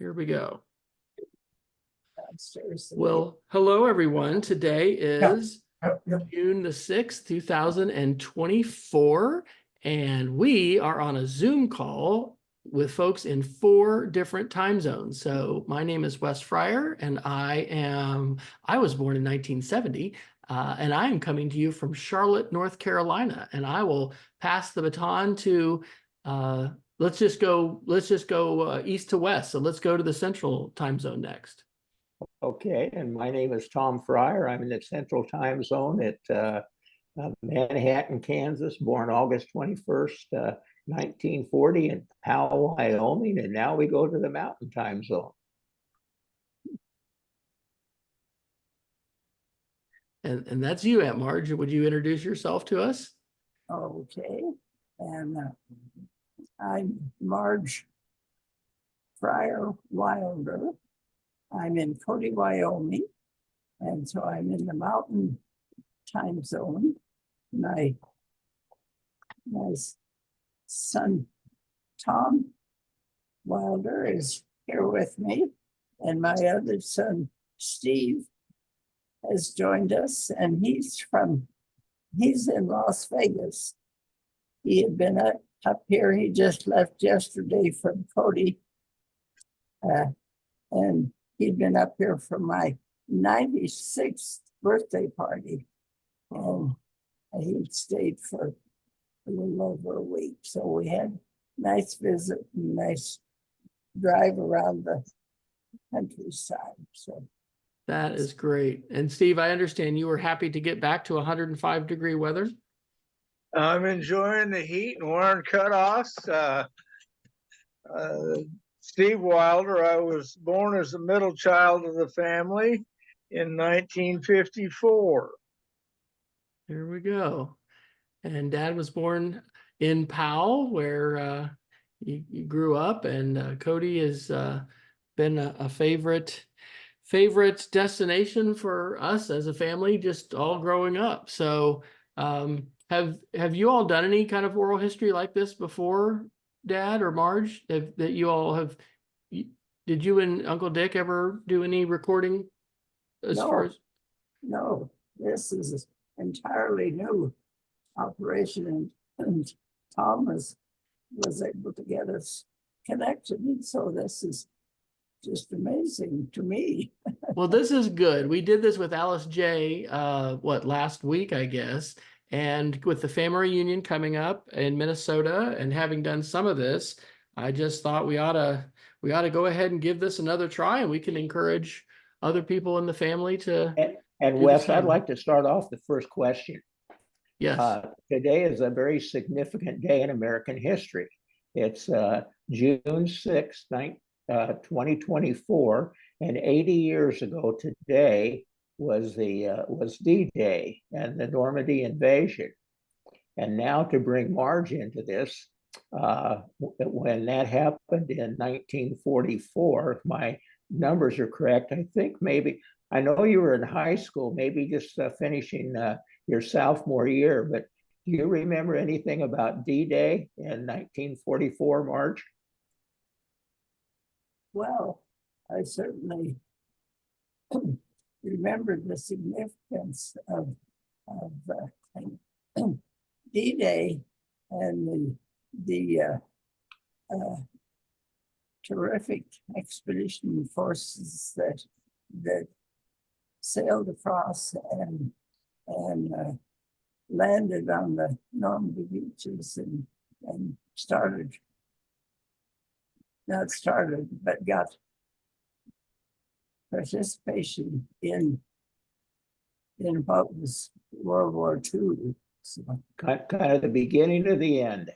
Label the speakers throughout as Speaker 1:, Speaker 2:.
Speaker 1: Here we go.
Speaker 2: Seriously.
Speaker 1: Well, hello, everyone. Today is
Speaker 2: Yeah.
Speaker 1: June the 6th, 2024, and we are on a Zoom call with folks in 4 different time zones. So my name is Wes Fryer, and I was born in 1970, and I am coming to you from Charlotte, North Carolina, and I will pass the baton to, let's just go east to west. So let's go to the central time zone next.
Speaker 3: Okay, and my name is Tom Fryer. I'm in the Central Time Zone at Manhattan, Kansas, born August 21st, 1940 in Powell, Wyoming, and now we go to the Mountain Time Zone.
Speaker 1: And that's you, Aunt Marge. Would you introduce yourself to us?
Speaker 2: Okay, and I'm Marge Fryer Wilder. I'm in Cody, Wyoming, and so I'm in the Mountain Time Zone. My son, Tom Wilder, is here with me, and my other son, Steve, has joined us, and he's in Las Vegas. He had been up here. He just left yesterday from Cody, and he'd been up here for my 96th birthday party, and he'd stayed for a little over a week. So we had a nice visit, and nice drive around the countryside. So
Speaker 1: that is great. And Steve, I understand you were happy to get back to 105-degree weather.
Speaker 4: I'm enjoying the heat and wearing cutoffs. Steve Wilder, I was born as the middle child of the family in 1954.
Speaker 1: Here we go. And Dad was born in Powell, where you grew up, and Cody has been a favorite destination for us as a family, just all growing up. So have you all done any kind of oral history like this before, Dad or Marge? Did you and Uncle Dick ever do any recording
Speaker 2: No, this is entirely new operation, and Tom was able to get us connected, and so this is just amazing to me.
Speaker 1: Well, this is good. We did this with Alice J. Last week, I guess. And with the family reunion coming up in Minnesota, and having done some of this, I just thought we ought to go ahead and give this another try, and we can encourage other people in the family to.
Speaker 3: And Wes, I'd like to start off the first question.
Speaker 1: Yes.
Speaker 3: Today is a very significant day in American history. It's June 6th, 2024, and 80 years ago today was D-Day and the Normandy invasion. And now to bring Marge into this, when that happened in 1944, if my numbers are correct, I think I know you were in high school, maybe just finishing your sophomore year, but do you remember anything about D-Day in 1944, Marge?
Speaker 2: Well, I certainly remember the significance of D-Day and the terrific expedition forces that sailed across and landed on the Normandy beaches and got participation in what was World War II. So,
Speaker 3: Kind of the beginning of the end.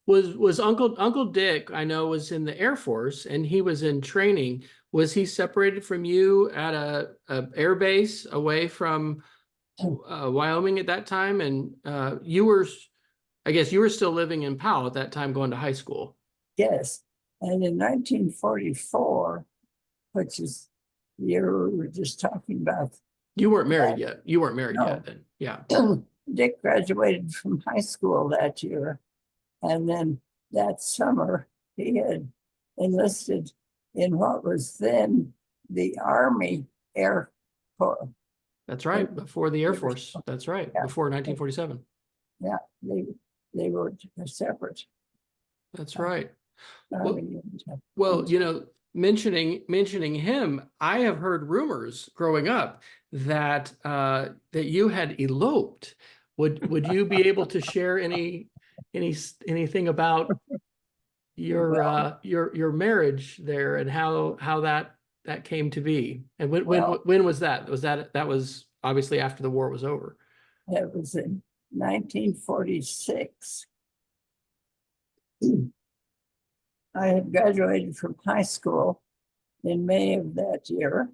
Speaker 1: Was Uncle Dick, I know, was in the Air Force, and he was in training. Was he separated from you at a air base away from Wyoming at that time? And I guess you were still living in Powell at that time, going to high school.
Speaker 2: yes, and in 1944, which is the year we were just talking about.
Speaker 1: You weren't married yet. You weren't married
Speaker 2: No.
Speaker 1: yet then. Yeah.
Speaker 2: Dick graduated from high school that year. And then that summer, he had enlisted in what was then the Army Air Corps.
Speaker 1: That's right. Before the Air
Speaker 2: They were-
Speaker 1: Force. That's right.
Speaker 2: Yeah.
Speaker 1: Before 1947.
Speaker 2: Yeah, they were separate.
Speaker 1: That's right.
Speaker 2: Army and,
Speaker 1: Well, you know, mentioning him, I have heard rumors growing up that that you had eloped. Would you be able to share anything about your marriage there and how that came to be? And when was that? That was obviously after the war was over.
Speaker 2: It was in 1946. I had graduated from high school in May of that year.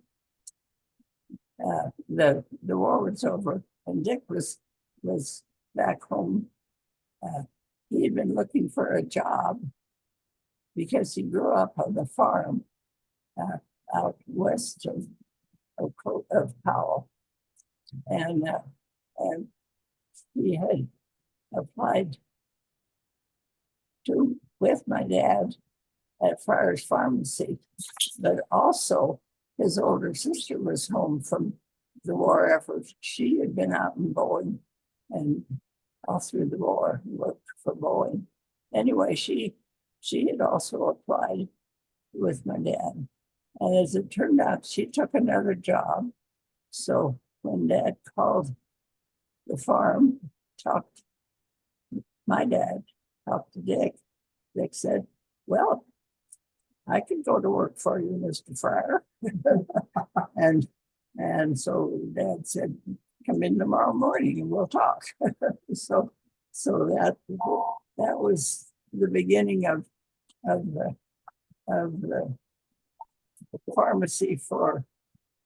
Speaker 2: The war was over, and Dick was back home. He had been looking for a job because he grew up on the farm out west of Powell, and he had applied with my dad at Friar's Pharmacy, but also his older sister was home from the war effort. She had been out in Boeing and all through the war worked for Boeing. Anyway, she had also applied with my dad. And as it turned out, she took another job. So when Dad called the farm, my dad talked to Dick, Dick said, well, I can go to work for you, Mr. Fryer. and so Dad said, come in tomorrow morning and we'll talk. so that was the beginning of the pharmacy for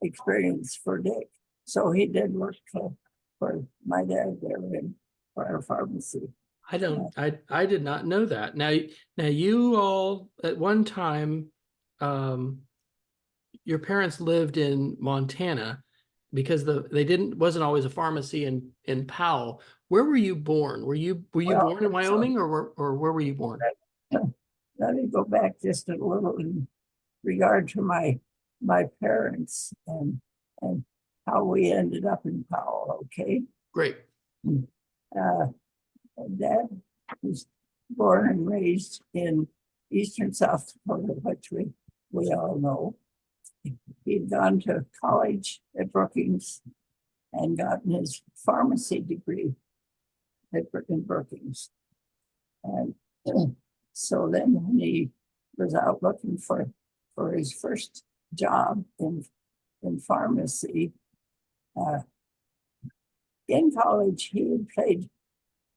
Speaker 2: experience for Dick. So he did work for my dad there in Fryer Pharmacy.
Speaker 1: I did not know that. Now you all at one time, your parents lived in Montana because wasn't always a pharmacy in Powell. Where were you born? Were you born in Wyoming or where were you born?
Speaker 2: Let me go back just a little in regard to my parents and how we ended up in Powell. Okay.
Speaker 1: Great.
Speaker 2: Dad was born and raised in eastern South Dakota, which we all know. He'd gone to college at Brookings and gotten his pharmacy degree in Brookings. And so then when he was out looking for his first job in pharmacy, in college, he had played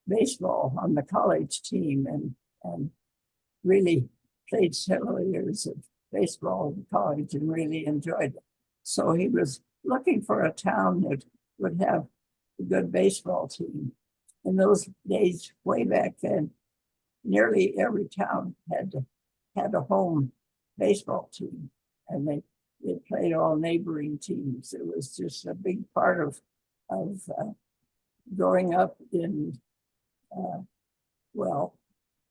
Speaker 2: baseball on the college team and really played several years of baseball in college and really enjoyed it. So he was looking for a town that would have a good baseball team. In those days, way back then, nearly every town had a home baseball team, and they played all neighboring teams. It was just a big part of growing up in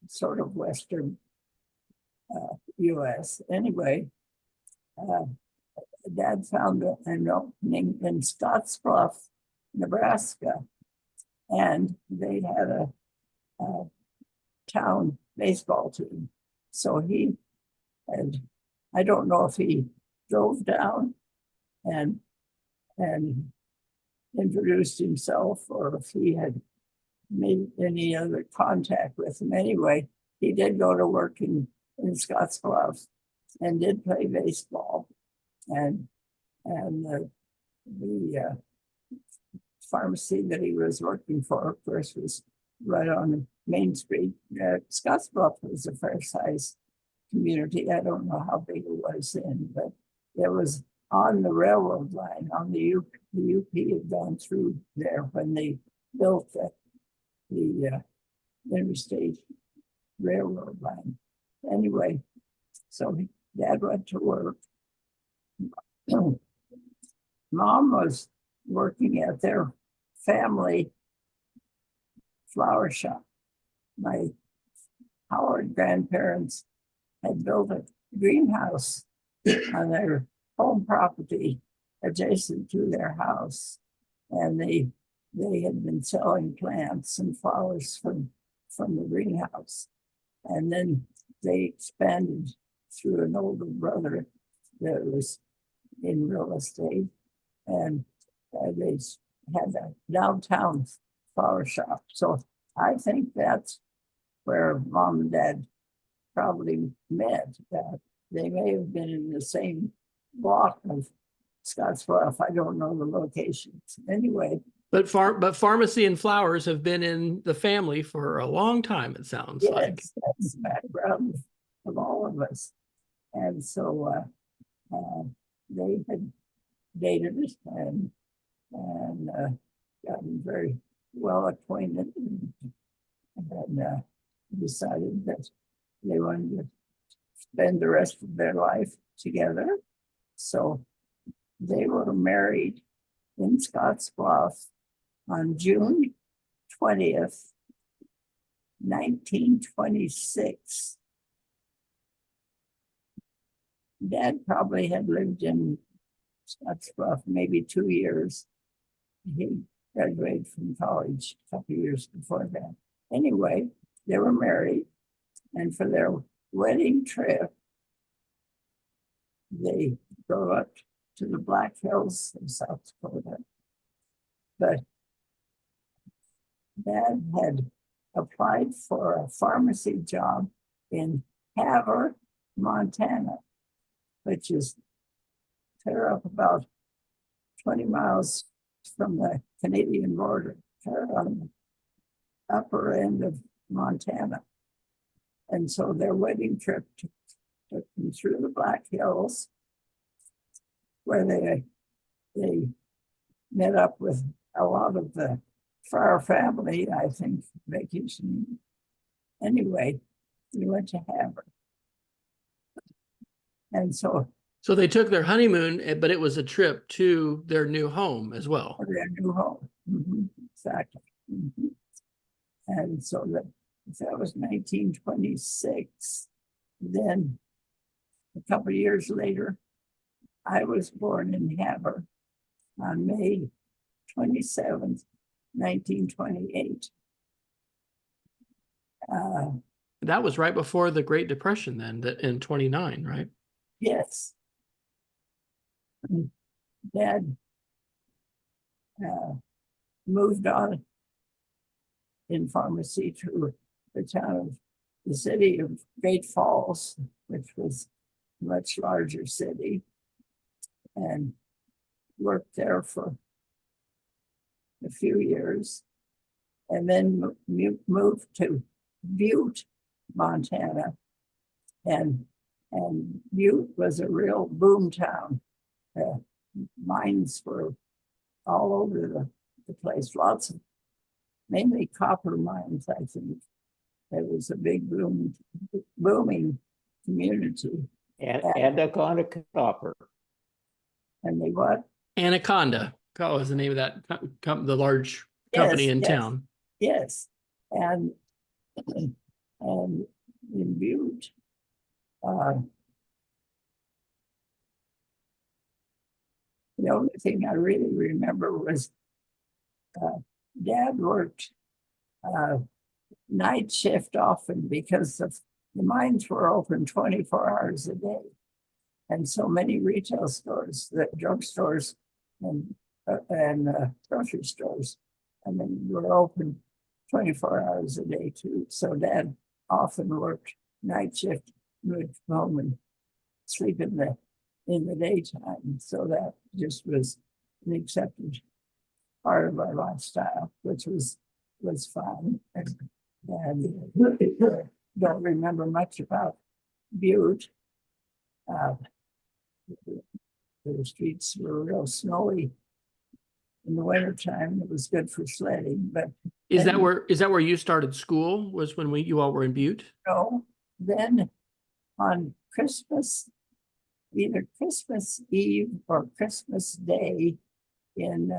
Speaker 2: sort of Western US. Anyway, Dad found an opening in Scottsbluff, Nebraska, and they had a town baseball team. So he had, I don't know if he drove down and introduced himself or if he had made any other contact with him. Anyway, he did go to work in Scottsbluff and did play baseball. And the pharmacy that he was working for, of course, was right on Main Street. Scottsbluff was a fair-sized community. I don't know how big it was then, but it was on the railroad line, on the UP. The UP had gone through there when they built the interstate railroad line. Anyway, so Dad went to work. Mom was working at their family flower shop. My Howard grandparents had built a greenhouse on their home property adjacent to their house. And they had been selling plants and flowers from the greenhouse. And then they expanded through an older brother that was in real estate. And they had a downtown flower shop. So I think that's where Mom and Dad probably met. They may have been in the same block of Scottsbluff. I don't know the locations. Anyway.
Speaker 1: But pharmacy and flowers have been in the family for a long time, it sounds like.
Speaker 2: Yes, that's the background of all of us. And so they had dated us and gotten very well acquainted and decided that they wanted to spend the rest of their life together. So they were married in Scottsbluff on June 20th, 1926. Dad probably had lived in Scottsbluff maybe 2 years. He graduated from college a couple years before that. Anyway, they were married, and for their wedding trip, they drove up to the Black Hills of South Dakota. But Dad had applied for a pharmacy job in Havre, Montana, which is clear up about 20 miles from the Canadian border, on the upper end of Montana. And so their wedding trip took them through the Black Hills, where they met up with a lot of the Fryer family, I think, vacation. Anyway, we went to Havre. And so
Speaker 1: they took their honeymoon, but it was a trip to their new home as well.
Speaker 2: their new home. Exactly. And so that was 1926. Then a couple of years later, I was born in Havre on May 27th, 1928.
Speaker 1: That was right before the Great Depression then, in 29, right?
Speaker 2: Yes. Dad moved on in pharmacy to the city of Great Falls, which was a much larger city, and worked there for a few years, and then moved to Butte, Montana. And Butte was a real boom town. Mines were all over the place, lots of, mainly copper mines, I think. It was a big booming community.
Speaker 3: And Anaconda Copper.
Speaker 2: And they what?
Speaker 1: Anaconda was the name of that the large company in town.
Speaker 2: Yes, and in Butte, the only thing I really remember was Dad worked night shift often because the mines were open 24 hours a day. And so many retail stores, the drugstores and grocery stores, were open 24 hours a day too. So Dad often worked night shift, would come home and sleep in the daytime. So that just was an accepted part of our lifestyle, which was fun. And don't remember much about Butte. The streets were real snowy in the wintertime. It was good for sledding, but
Speaker 1: Is that where you started school? Was when you all were in Butte?
Speaker 2: no. Then on Christmas, either Christmas Eve or Christmas Day in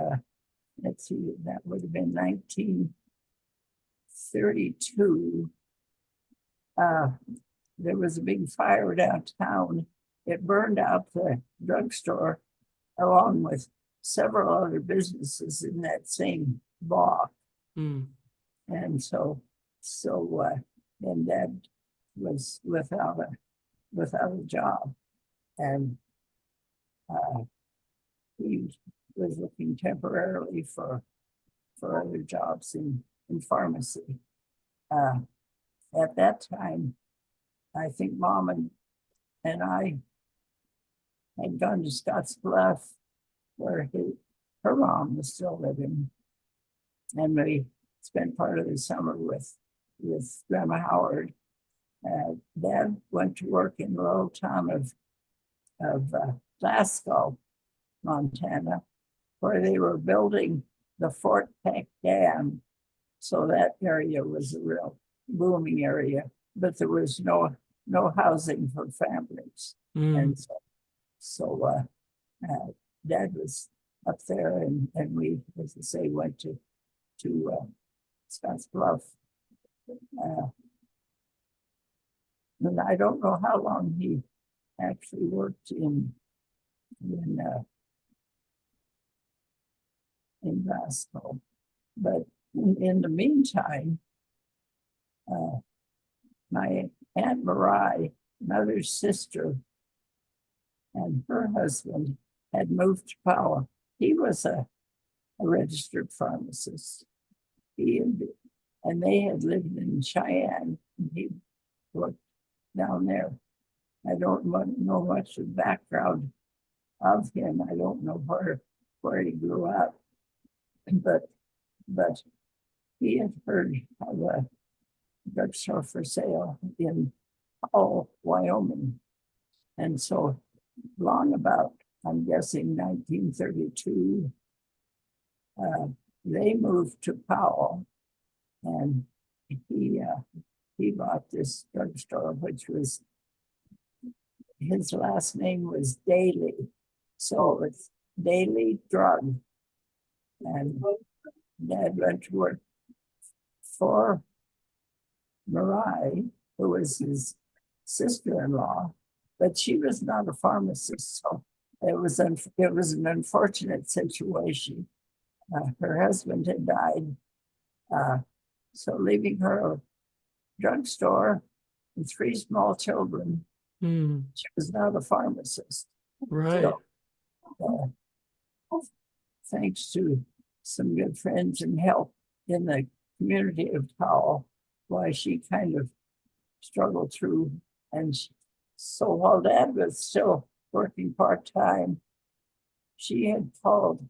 Speaker 2: let's see, that would have been 1932. There was a big fire downtown it burned out the drugstore along with several other businesses in that same block.
Speaker 1: Mm.
Speaker 2: And and Dad was without a job, and he was looking temporarily for other jobs in pharmacy. At that time, I think Mom and I had gone to Scotts Bluff, where her mom was still living, and we spent part of the summer with Grandma Howard. Dad went to work in the little town of Glasgow, Montana, where they were building the Fort Peck Dam. So that area was a real booming area, but there was no housing for families.
Speaker 1: Mm.
Speaker 2: And so Dad was up there, and we, as I say, went to Scotts Bluff. And I don't know how long he actually worked in Glasgow, but in the meantime, my Aunt Marge, mother's sister, and her husband had moved to Powell. He was a registered pharmacist. And they had lived in Cheyenne, and he worked down there. I don't know much of the background of him. I don't know where he grew up, but he had heard of a drugstore for sale in Powell, Wyoming. And so long about, I'm guessing 1932, they moved to Powell, and he bought this drugstore, which was, his last name was Daly, so it's Daly Drug. And Dad went to work for Mariah, who was his sister-in-law, but she was not a pharmacist, so it was an unfortunate situation. Her husband had died, so leaving her a drugstore and 3 small children, she was not a pharmacist.
Speaker 1: Right.
Speaker 2: So, thanks to some good friends and help in the community of Powell, why she kind of struggled through. And so while Dad was still working part-time, she had called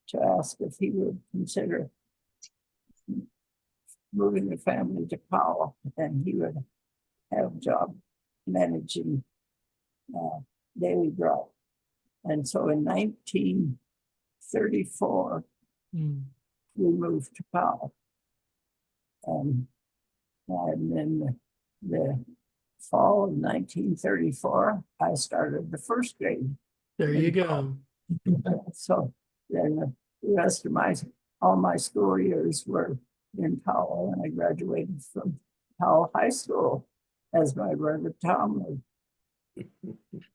Speaker 2: to ask if he would consider moving the family to Powell, and he would have a job managing Daily Drug. And so in 1934, we moved to Powell. And in the fall of 1934, I started the first grade.
Speaker 1: There you go.
Speaker 2: So then the rest of all my school years were in Powell, and I graduated from Powell High School, as my brother Tom would.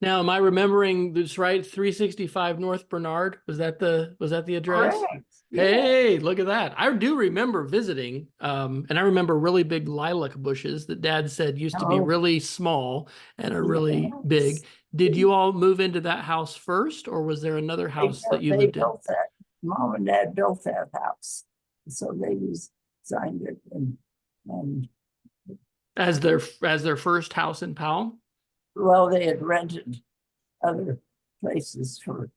Speaker 1: Now, am I remembering this right? 365 North Bernard. Was that the address?
Speaker 2: Correct.
Speaker 1: Hey, yeah. Look at that. I do remember visiting. And I remember really big lilac bushes that Dad said used to be really small and are really big. Did you all move into that house first, or was there another house that you lived in?
Speaker 2: That. Mom and Dad built that house. So they designed it and
Speaker 1: as their first house in Powell?
Speaker 2: Well, they had rented other places for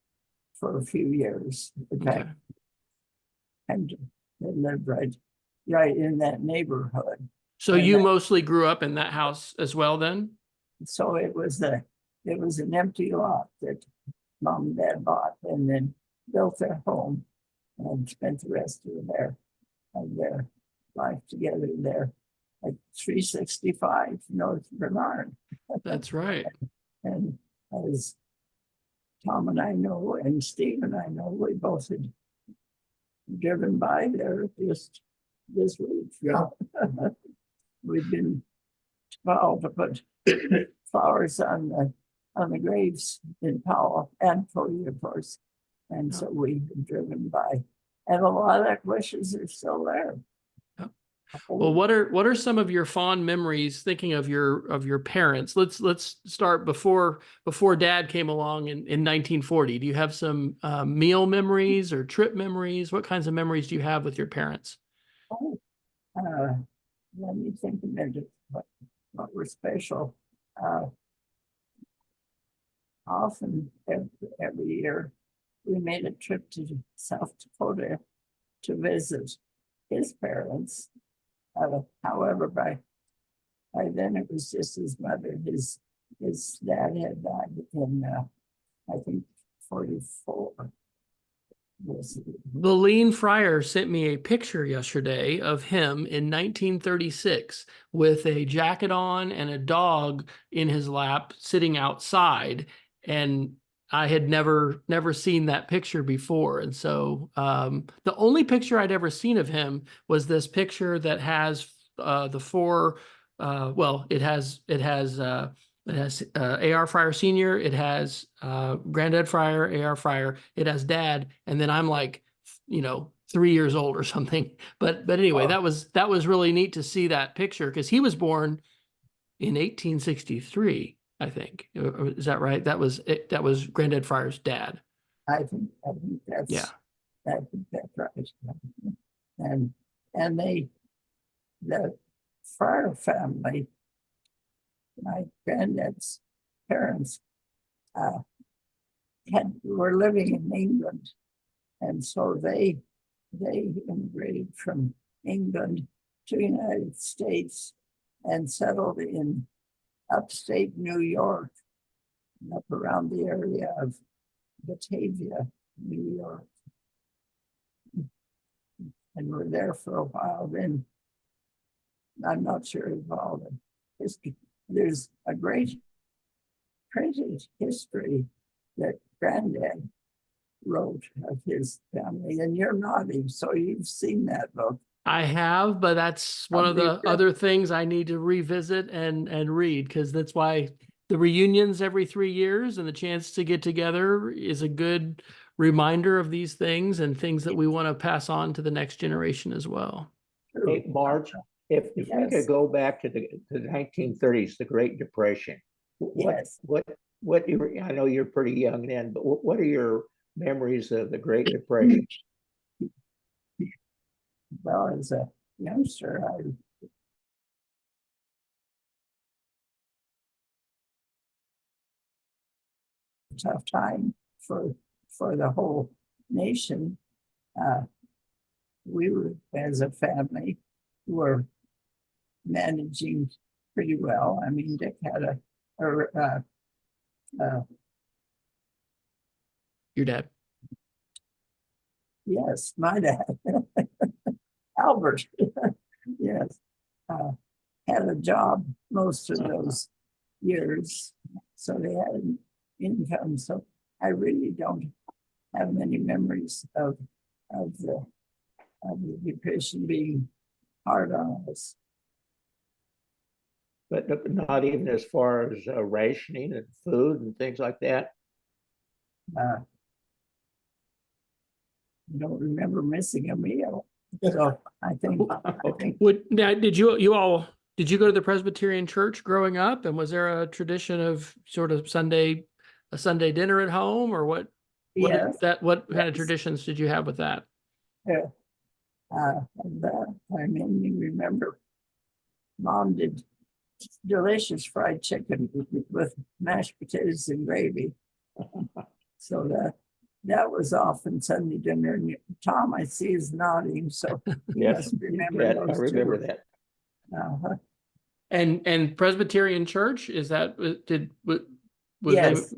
Speaker 2: a few years.
Speaker 1: Okay.
Speaker 2: And they lived right in that neighborhood.
Speaker 1: So you mostly grew up in that house as well then? So
Speaker 2: it was an empty lot that Mom and Dad bought, and then built their home and spent the rest of their life together there at 365 North Bernard.
Speaker 1: That's right.
Speaker 2: And as Tom and I know, and Steve and I know, we both had driven by there just this week. Yeah. We've been to Powell to put flowers on on the graves in Powell and Cody, of course. And
Speaker 1: Yeah.
Speaker 2: so we've been driven by, and a lot of the bushes are still there.
Speaker 1: Yeah. Well, what are some of your fond memories thinking of your parents? Let's start before Dad came along in 1940. Do you have some meal memories or trip memories? What kinds of memories do you have with your parents?
Speaker 2: Oh, uh, let me think a minute what were special. Often every year we made a trip to South Dakota to visit his parents. However, by then it was just his mother. His dad had died in I think 44.
Speaker 1: The Lean Friar sent me a picture yesterday of him in 1936 with a jacket on and a dog in his lap sitting outside. And I had never seen that picture before. And so the only picture I'd ever seen of him was this picture that has the four, well, it has A.R. Fryer Sr., it has Granddad Fryer, A.R. Fryer, it has Dad, and then I'm like, 3 years old or something. But anyway, that was really neat to see that picture because he was born in 1863, I think. Is that right? That was Granddad Fryer's dad.
Speaker 2: I think that's
Speaker 1: Yeah.
Speaker 2: I think that's right. And the Fryer family, my granddad's parents, were living in England, and so they immigrated from England to the United States and settled in upstate New York, up around the area of Batavia, New York, and were there for a while. Then I'm not sure of all the history. There's a great printed history that Granddad wrote of his family, and you're nodding, so you've seen that book.
Speaker 1: I have, but that's one of the other things I need to revisit and read, because that's why the reunions every 3 years and the chance to get together is a good reminder of these things and things that we want to pass on to the next generation as well.
Speaker 3: Hey, Marge, if we could go back to the 1930s, the Great Depression, I know you're pretty young then, but what are your memories of the Great Depression?
Speaker 2: Well, as a youngster, tough time for the whole nation. We were, as a family, were managing pretty well. I mean, Dick had
Speaker 1: Your dad?
Speaker 2: Yes, my dad, Albert. Yes, had a job most of those years, so they had an income. So I really don't have many memories of the depression being hard on us.
Speaker 3: But not even as far as rationing and food and things like that.
Speaker 2: I don't remember missing a meal. So I think.
Speaker 1: Did you go to the Presbyterian church growing up, and was there a tradition of sort of a Sunday dinner at home, or what?
Speaker 2: Yes.
Speaker 1: What kind of traditions did you have with that?
Speaker 2: Yeah. I mainly remember Mom did delicious fried chicken with mashed potatoes and gravy. So that was often Sunday dinner. And Tom, I see, is nodding, so
Speaker 3: yes,
Speaker 2: remember
Speaker 3: I remember that.
Speaker 1: And Presbyterian church, is that was
Speaker 2: yes.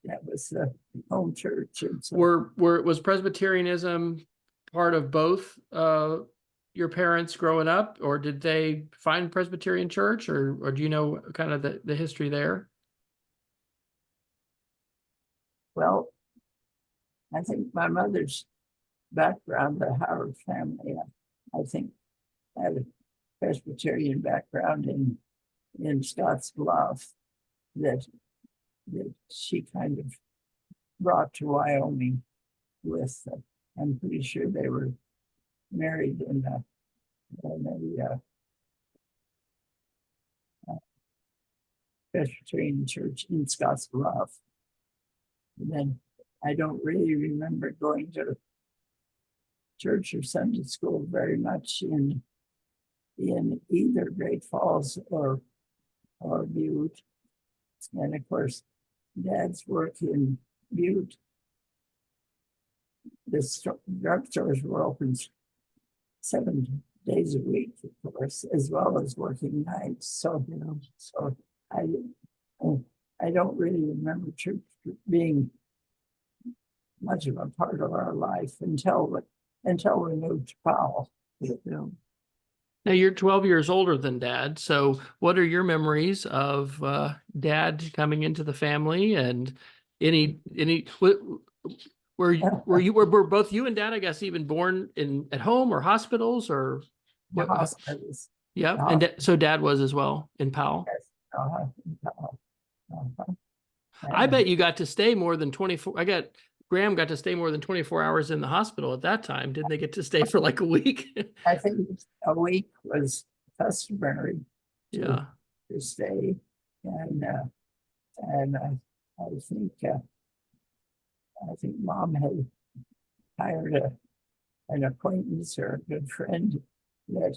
Speaker 2: That was the home church. And so,
Speaker 1: was Presbyterianism part of both your parents growing up, or did they find Presbyterian church, or do you know kind of the history there?
Speaker 2: Well, I think my mother's background, the Howard family, I think had a Presbyterian background in Scotts Bluff. that she kind of brought to Wyoming with. I'm pretty sure they were married in a Presbyterian church in Scotts Bluff. And then I don't really remember going to church or Sunday school very much in either Great Falls or Butte. And of course, Dad's work in Butte, the drugstores were open 7 days a week, of course, as well as working nights. So, so I don't really remember church being much of a part of our life until we moved to Powell.
Speaker 1: Yeah. Now you're 12 years older than Dad. So what are your memories of Dad coming into the family, and were both you and Dad, I guess, even born at home or hospitals or
Speaker 2: The hospitals.
Speaker 1: Yeah. And so Dad was as well in Powell.
Speaker 2: Yes.
Speaker 1: I bet you got to stay more than 24. Graham got to stay more than 24 hours in the hospital at that time. Didn't they get to stay for like a week?
Speaker 2: I think a week was customary
Speaker 1: Yeah.
Speaker 2: to stay. And I think Mom had hired an acquaintance or a good friend that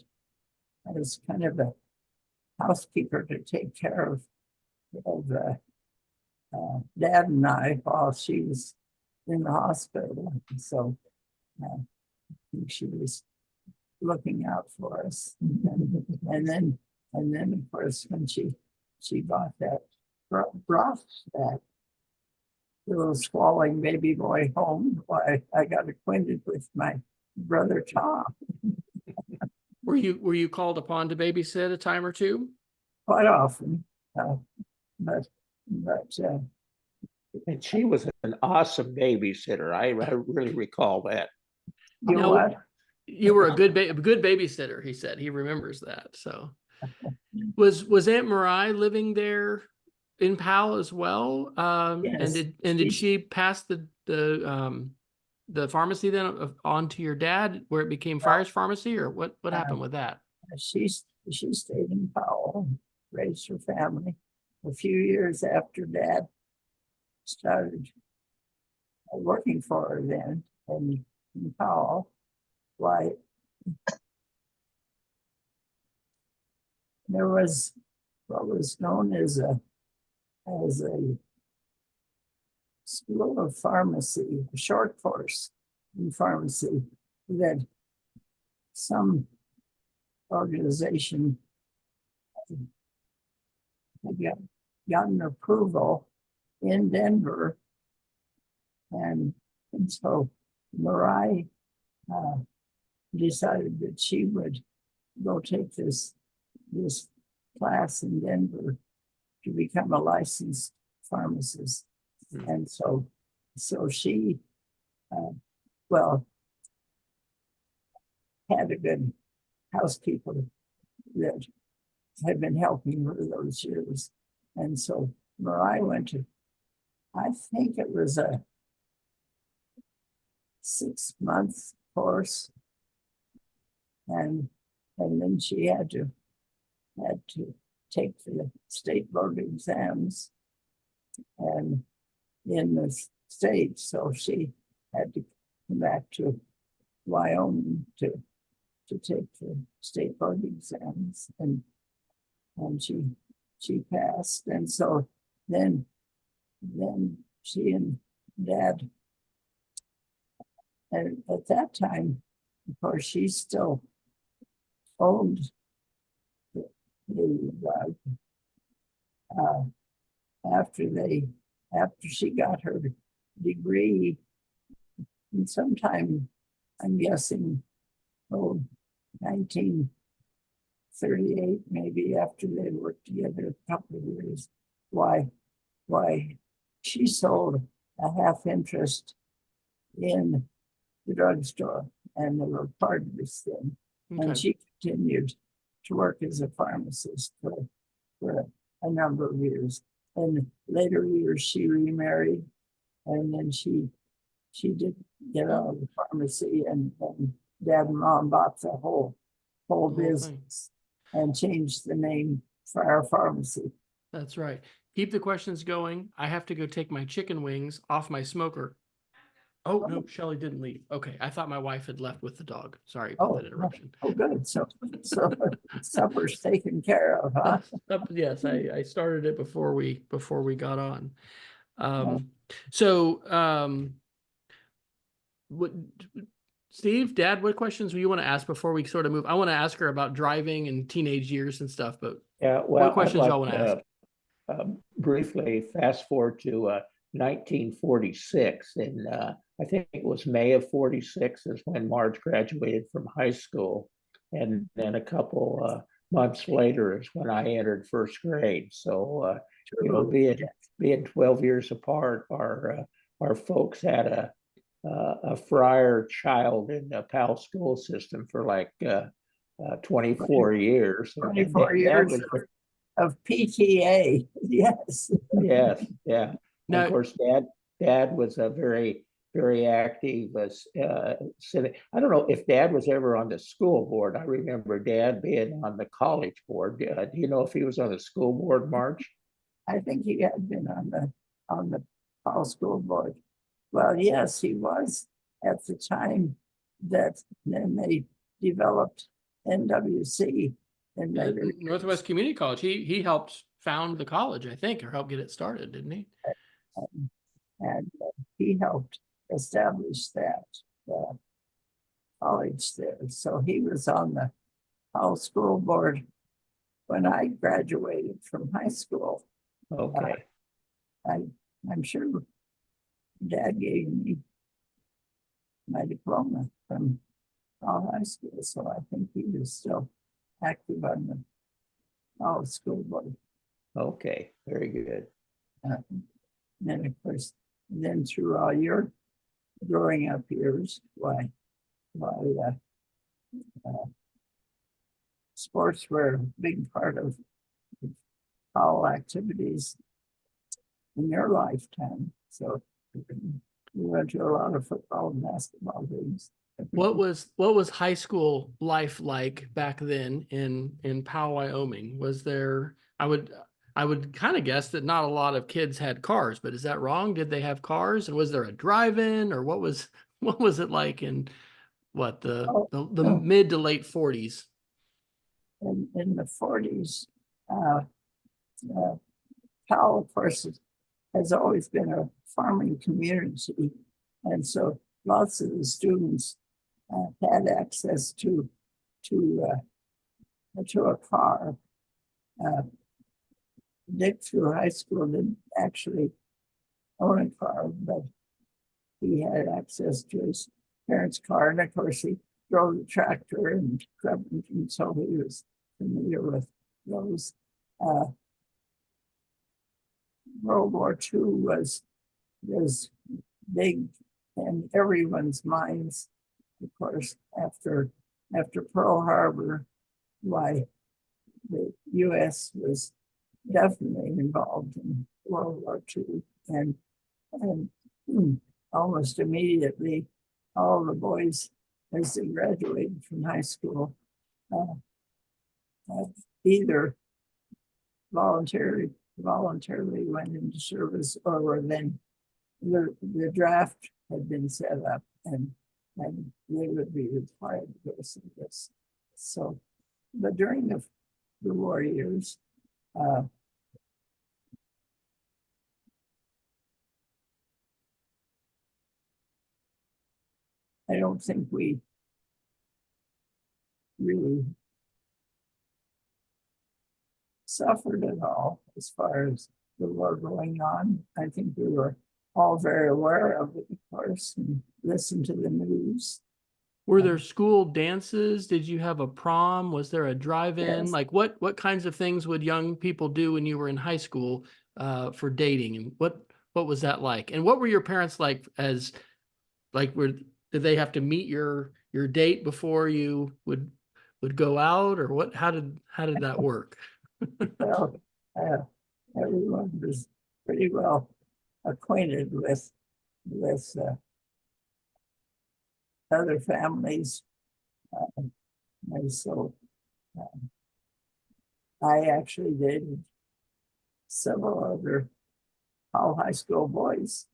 Speaker 2: was kind of a housekeeper to take care of Dad and I while she was in the hospital. So I think she was looking out for us. And then of course, when she brought that little squalling baby boy home, why I got acquainted with my brother Tom.
Speaker 1: Were you called upon to babysit a time or two?
Speaker 2: Quite often, but
Speaker 3: And she was an awesome babysitter. I really recall that.
Speaker 2: you know what?
Speaker 1: You were a good babysitter, he said. He remembers that. So was Aunt Marie living there in Powell as well?
Speaker 2: Yes,
Speaker 1: and did she pass the pharmacy then on to your dad, where it became Friar's Pharmacy, or what happened with that?
Speaker 2: she stayed in Powell, raised her family. A few years after Dad started working for her then in Powell, why there was what was known as a school of pharmacy, a short course in pharmacy that some organization had gotten approval in Denver, and so Marie decided that she would go take this class in Denver to become a licensed pharmacist. And so she had a good housekeeper that had been helping her those years. And so Marie went to, I think it was a 6-month course. And then she had to take the state board exams and in the state, so she had to come back to Wyoming to take the state board exams, and she passed. And so then she and Dad, and at that time, of course, she still owned after she got her degree, and sometime, I'm guessing, 1938, maybe, after they worked together a couple of years, why she sold a half interest in the drugstore, and they were partners then.
Speaker 1: Okay.
Speaker 2: And she continued to work as a pharmacist for a number of years. in later years, she remarried, and then she did get out of the pharmacy, and Dad and Mom bought the whole
Speaker 1: whole thing.
Speaker 2: business and changed the name for our pharmacy.
Speaker 1: That's right. Keep the questions going. I have to go take my chicken wings off my smoker. Oh, no, Shelley didn't leave. Okay, I thought my wife had left with the dog. Sorry about that interruption.
Speaker 2: Oh, good. So supper's taken care of, huh?
Speaker 1: Yes, I started it before we got on.
Speaker 2: Oh.
Speaker 1: What, Steve, Dad, what questions do you want to ask before we sort of move? I want to ask her about driving and teenage years and stuff, but
Speaker 3: Yeah,
Speaker 1: what
Speaker 3: well, I'd
Speaker 1: questions y'all
Speaker 3: like
Speaker 1: want to ask?
Speaker 3: briefly fast forward to 1946, and I think it was May of 46 is when Marge graduated from high school, and then a couple months later is when I entered first grade. So you know, being 12 years apart, our folks had a Friar child in the PAL school system for like 24 years.
Speaker 2: 24 years of PTA, yes.
Speaker 3: Yes, yeah.
Speaker 1: Now,
Speaker 3: of course, Dad was a very active civic. I don't know if Dad was ever on the school board. I remember Dad being on the college board. Do you know if he was on the school board, Marge?
Speaker 2: I think he had been on the Paul School Board. Well, yes, he was at the time that then they developed NWC in later
Speaker 1: Northwest Community College. He helped found the college, I think, or helped get it started, didn't he?
Speaker 2: and he helped establish that college there. So he was on the Paul School Board when I graduated from high school.
Speaker 3: Okay.
Speaker 2: I'm sure Dad gave me my diploma from Paul High School, so I think he was still active on the Paul School Board.
Speaker 3: Okay, very good.
Speaker 2: And of course, then through all your growing up years, sports were a big part of all activities in your lifetime. So you went to a lot of football and basketball games.
Speaker 1: What was high school life like back then in Powell, Wyoming? Was there, I would kind of guess that not a lot of kids had cars, but is that wrong? Did they have cars? And was there a drive-in, or what was it like in the mid to late 40s?
Speaker 2: In the 40s, Powell, of course, has always been a farming community, and so lots of the students had access to a car. Dick through high school didn't actually own a car, but he had access to his parents' car, and of course he drove the tractor and equipment, and so he was familiar with those. World War II was big in everyone's minds, of course, after Pearl Harbor. Why the U.S. was definitely involved in World War II, and almost immediately, all the boys, as they graduated from high school, either voluntarily went into service, or were then the draft had been set up, and they would be required to go through this. So, but during the war years, I don't think we really suffered at all as far as the war going on. I think we were all very aware of it, of course, and listened to the news.
Speaker 1: Were there school dances? Did you have a prom? Was there a drive-in?
Speaker 2: Yes.
Speaker 1: Like what kinds of things would young people do when you were in high school for dating? And what was that like? And what were your parents like did they have to meet your date before you would go out, or what? How did that work?
Speaker 2: Well, everyone was pretty well acquainted with other families. And so I actually dated several other all high school boys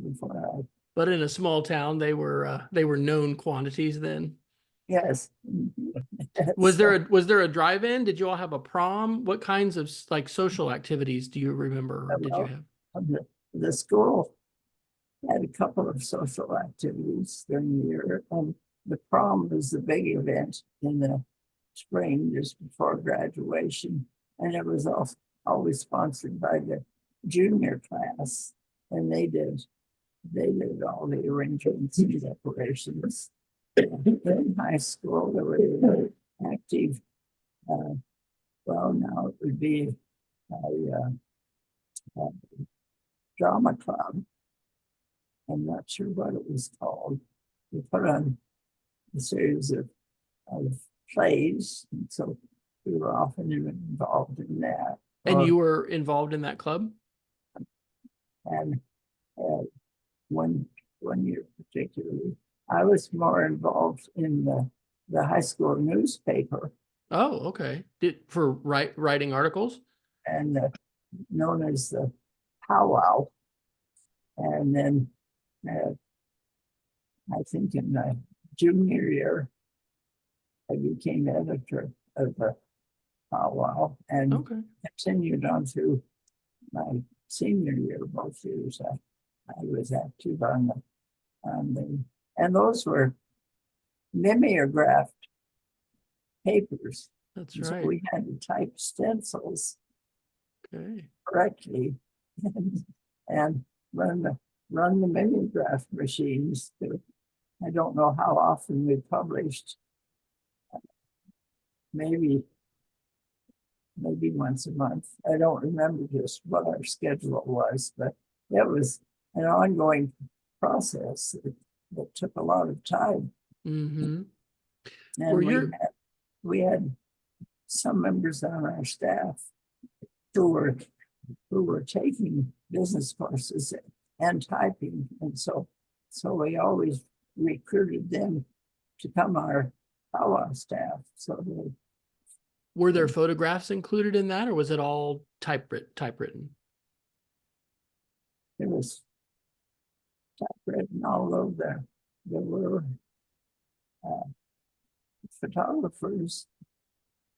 Speaker 2: before I,
Speaker 1: But in a small town, they were known quantities then.
Speaker 2: yes.
Speaker 1: Was there a drive-in? Did you all have a prom? What kinds of like social activities do you remember or did you have?
Speaker 2: The school had a couple of social activities during the year, and the prom was the big event in the spring just before graduation, and it was always sponsored by the junior class, and they did all the arrangements and decorations. In high school, there was an active, well, now it would be a drama club. I'm not sure what it was called. We put on a series of plays, and so we were often involved in that.
Speaker 1: And you were involved in that club?
Speaker 2: And one year particularly, I was more involved in the high school newspaper.
Speaker 1: Oh, okay. For writing articles?
Speaker 2: And known as the powwow. And then I think in my junior year, I became editor of the powwow and
Speaker 1: Okay.
Speaker 2: continued on through my senior year. Both years I was active on and those were mimeographed papers.
Speaker 1: That's
Speaker 2: So
Speaker 1: right.
Speaker 2: we had to type stencils
Speaker 1: Okay.
Speaker 2: correctly and run the mimeograph machines. I don't know how often we published. Maybe once a month. I don't remember just what our schedule was, but it was an ongoing process that took a lot of time.
Speaker 1: Mm-hmm.
Speaker 2: And we had some members on our staff who were taking business courses and typing, and so we always recruited them to come our powwow staff. So
Speaker 1: Were there photographs included in that, or was it all typewritten?
Speaker 2: it was typewritten, although there were photographers,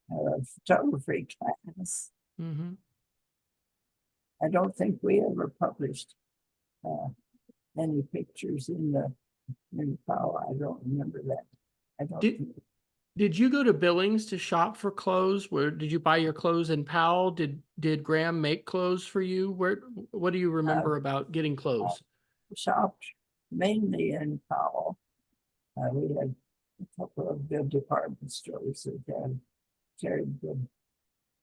Speaker 2: photography class.
Speaker 1: Mm-hmm.
Speaker 2: I don't think we ever published any pictures in the powwow. I don't remember that. I don't think.
Speaker 1: Did you go to Billings to shop for clothes? Where did you buy your clothes in Powell? Did Graham make clothes for you? What do you remember about getting clothes?
Speaker 2: Shopped mainly in Powell. We had a couple of good department stores that carried good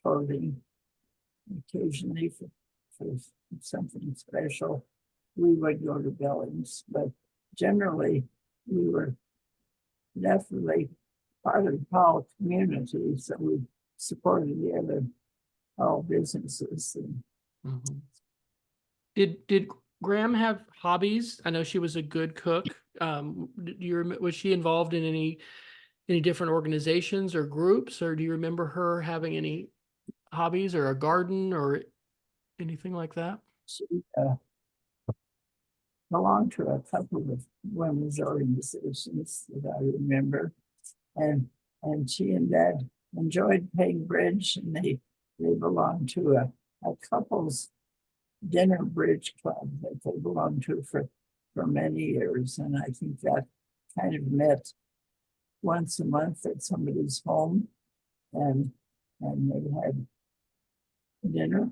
Speaker 2: clothing. Occasionally for something special, we would go to Billings, but generally we were definitely part of the Powell community, so we supported the other all businesses.
Speaker 1: Mm-hmm. Did Graham have hobbies? I know she was a good cook. Was she involved in any different organizations or groups, or do you remember her having any hobbies or a garden or anything like that?
Speaker 2: She belonged to a couple of women's organizations that I remember, and she and Dad enjoyed playing bridge, and they belonged to a couple's dinner bridge club that they belonged to for many years, and I think that kind of met once a month at somebody's home, and they had dinner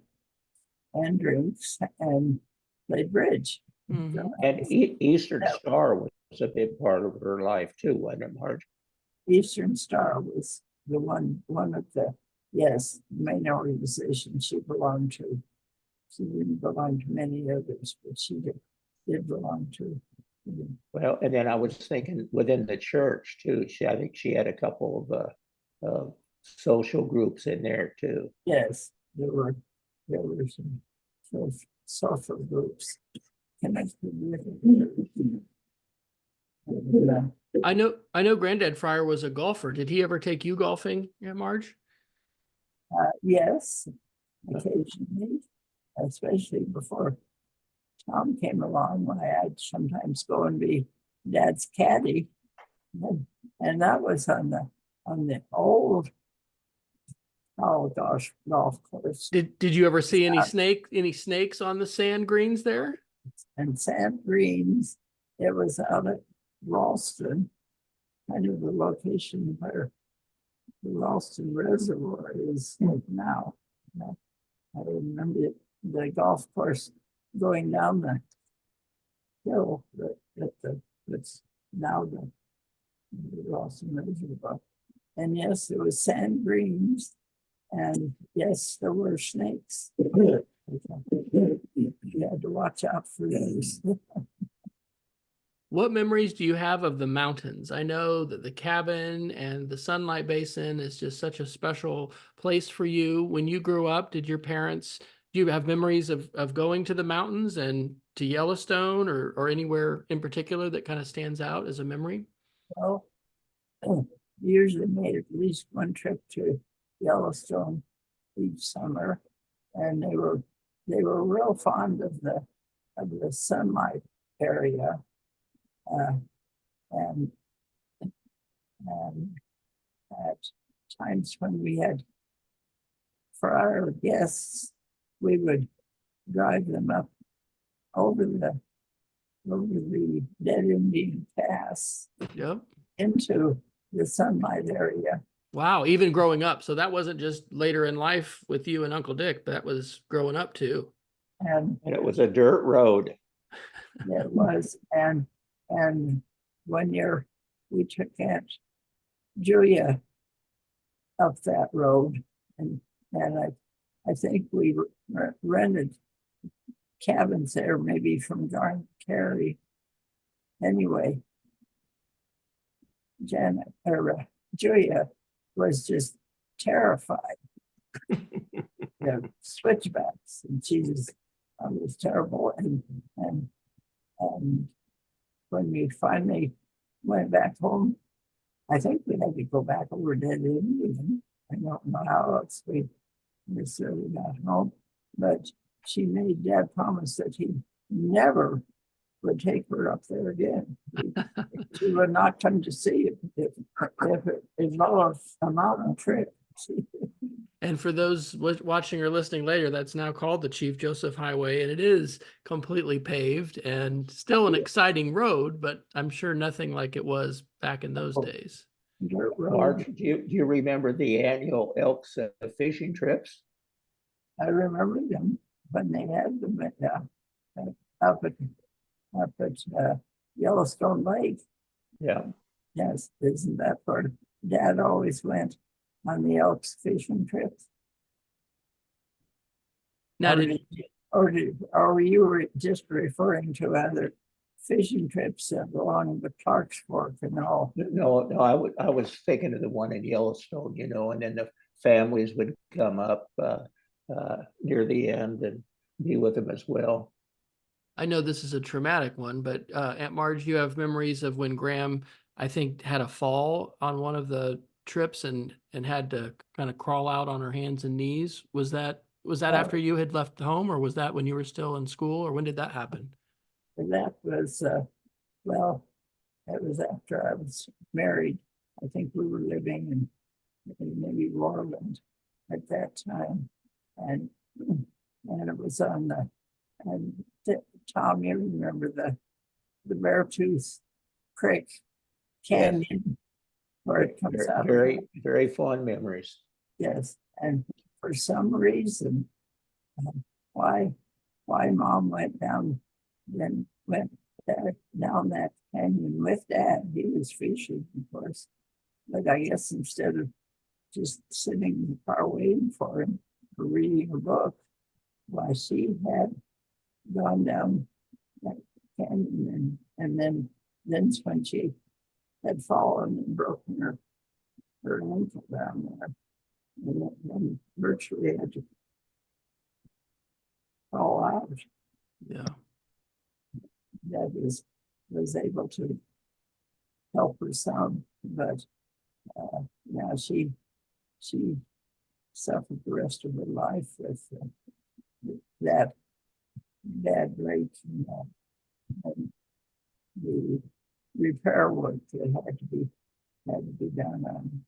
Speaker 2: and drinks and played bridge.
Speaker 1: Mm-hmm.
Speaker 3: And Eastern Star was a big part of her life too, wasn't it, Marge?
Speaker 2: Eastern Star was the one of the main organization she belonged to. She didn't belong to many others, but she did belong to.
Speaker 3: Well, and then I was thinking within the church too. I think she had a couple of social groups in there too.
Speaker 2: Yes, there were some social groups connected with it.
Speaker 1: I know Granddad Fryer was a golfer. Did he ever take you golfing, Aunt Marge?
Speaker 2: Yes, occasionally, especially before Tom came along, when I'd sometimes go and be Dad's caddy. And that was on the old, oh gosh, golf course.
Speaker 1: Did you ever see any snakes on the sand greens there?
Speaker 2: And sand greens, it was out at Ralston, kind of the location where the Ralston Reservoir is now. I remember the golf course going down the hill that's now the Ralston Reservoir. And yes, there was sand greens, and yes, there were snakes. You had to watch out for those.
Speaker 1: What memories do you have of the mountains? I know that the cabin and the Sunlight Basin is just such a special place for you. When you grew up, do you have memories of going to the mountains and to Yellowstone or anywhere in particular that kind of stands out as a memory?
Speaker 2: Well, usually made at least one trip to Yellowstone each summer, and they were real fond of the Sunlight area, and at times when we had, for our guests, we would drive them up over the Dead Indian Pass
Speaker 1: Yep.
Speaker 2: into the Sunlight area.
Speaker 1: Wow, even growing up. So that wasn't just later in life with you and Uncle Dick, that was growing up too.
Speaker 2: And
Speaker 3: it was a dirt road.
Speaker 2: it was, and one year we took Aunt Julia up that road, and I think we rented cabins there, maybe from Garn Carey. Anyway, Julia was just terrified. Switchbacks, and she was terrible. And when we finally went back home, I think we had to go back over Dead Indian. I don't know how else we necessarily got home, but she made Dad promise that he never would take her up there again. She would not come to see it if it involved a mountain trip.
Speaker 1: And for those watching or listening later, that's now called the Chief Joseph Highway, and it is completely paved and still an exciting road, but I'm sure nothing like it was back in those days.
Speaker 3: Marge, do you remember the annual Elks fishing trips?
Speaker 2: I remember them when they had them up at Yellowstone Lake.
Speaker 3: Yeah.
Speaker 2: Yes, isn't that where Dad always went on the Elks fishing trips?
Speaker 1: Now,
Speaker 2: or you were just referring to other fishing trips along the Clark's Fork and all?
Speaker 3: No, I was thinking of the one in Yellowstone, and then the families would come up near the end and be with them as well.
Speaker 1: I know this is a traumatic one, but Aunt Marge, you have memories of when Graham, I think, had a fall on one of the trips and had to kind of crawl out on her hands and knees. Was that after you had left home, or was that when you were still in school, or when did that happen?
Speaker 2: And that was, well, that was after I was married. I think we were living in maybe Roland at that time. And it was on Tom, you remember the Beartooth Creek Canyon, where it comes out.
Speaker 3: Very, very fond memories.
Speaker 2: Yes, and for some reason, why Mom went down that canyon with Dad. He was fishing, of course, but I guess instead of just sitting in the car waiting for him or reading a book, why she had gone down that canyon, and then when she had fallen and broken her ankle down there, and then virtually had to allowed.
Speaker 1: Yeah.
Speaker 2: Dad was able to help her some, but yeah, she suffered the rest of her life with that bad break and the repair work that had to be done on.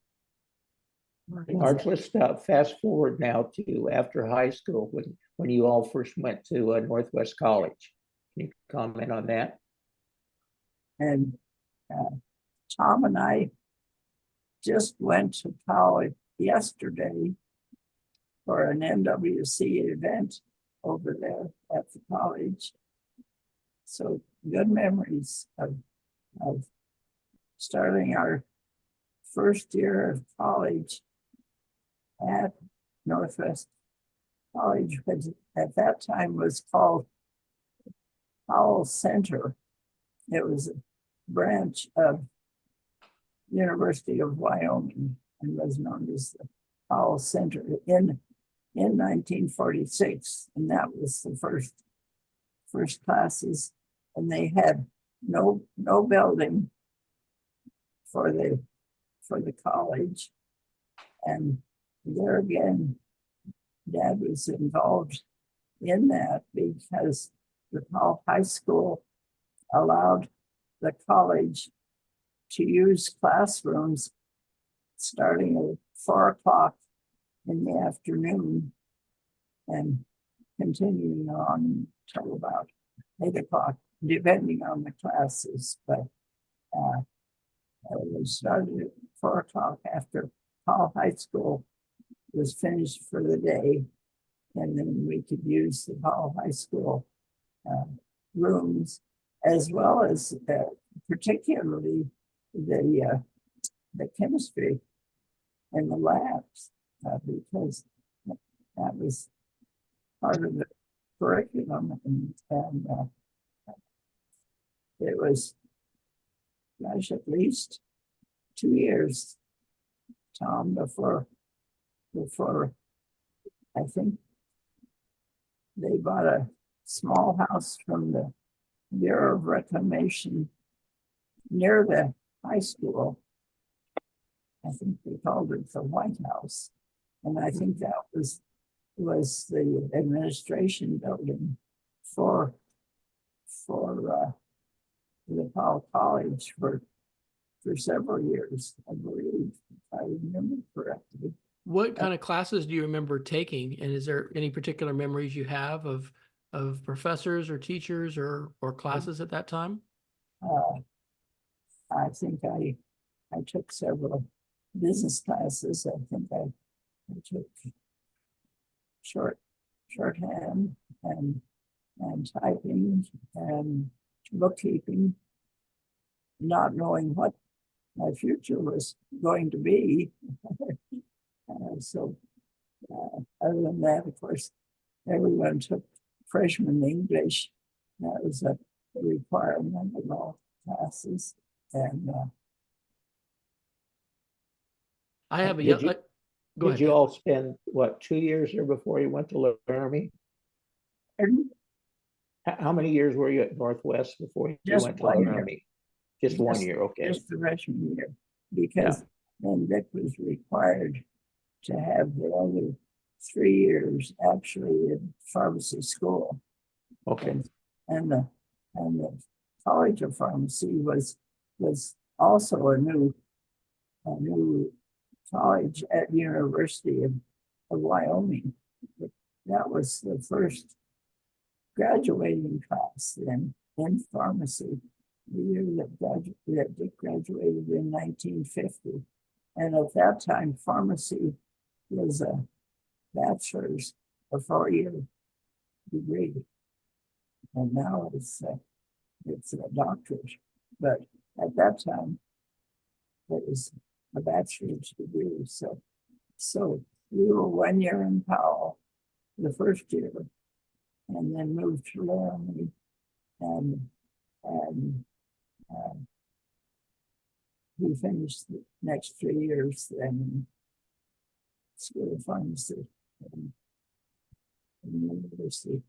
Speaker 3: Marge, let's fast forward now to after high school when you all first went to Northwest College. Can you comment on that?
Speaker 2: And Tom and I just went to college yesterday for an NWC event over there at the college. So good memories of starting our first year of college at Northwest College, which at that time was called Powell Center. It was a branch of University of Wyoming and was known as the Powell Center in 1946, and that was the first classes, and they had no building for the college, and there again, Dad was involved in that because the Powell High School allowed the college to use classrooms starting at 4 o'clock in the afternoon and continuing on until about 8 o'clock, depending on the classes. But we started at 4 o'clock after Powell High School was finished for the day, and then we could use the Powell High School rooms, as well as particularly the chemistry and the labs, because that was part of the curriculum, and it was, gosh, at least 2 years, Tom, before I think they bought a small house from the Bureau of Reclamation near the high school. I think they called it the White House. And I think that was the administration building for the Powell College for several years, I believe, if I remember correctly.
Speaker 1: What kind of classes do you remember taking? And is there any particular memories you have of professors or teachers or classes at that time?
Speaker 2: I think I took several business classes. I think I took shorthand and typing and bookkeeping, not knowing what my future was going to be. So other than that, of course, everyone took freshman English. That was a requirement of all classes. And
Speaker 1: I have a
Speaker 3: Did you-
Speaker 1: go
Speaker 3: Did
Speaker 1: ahead.
Speaker 3: you all spend, what, 2 years there before you went to Laramie?
Speaker 2: and
Speaker 3: How many years were you at Northwest before you
Speaker 2: Just
Speaker 3: went to
Speaker 2: 1 year.
Speaker 3: Laramie? Just 1 year, okay.
Speaker 2: just the freshman year, because then Vic was required to have the other 3 years actually in pharmacy school.
Speaker 3: Okay,
Speaker 2: And the College of Pharmacy was also a new college at University of Wyoming. That was the first graduating class then in pharmacy, the year that Dick graduated in 1950. And at that time, pharmacy was a bachelor's, a 4-year degree. And now it's a doctorate. But at that time, it was a bachelor's degree. So we were 1 year in Powell, the first year, and then moved to Laramie, and we finished the next 3 years in School of Pharmacy in the university.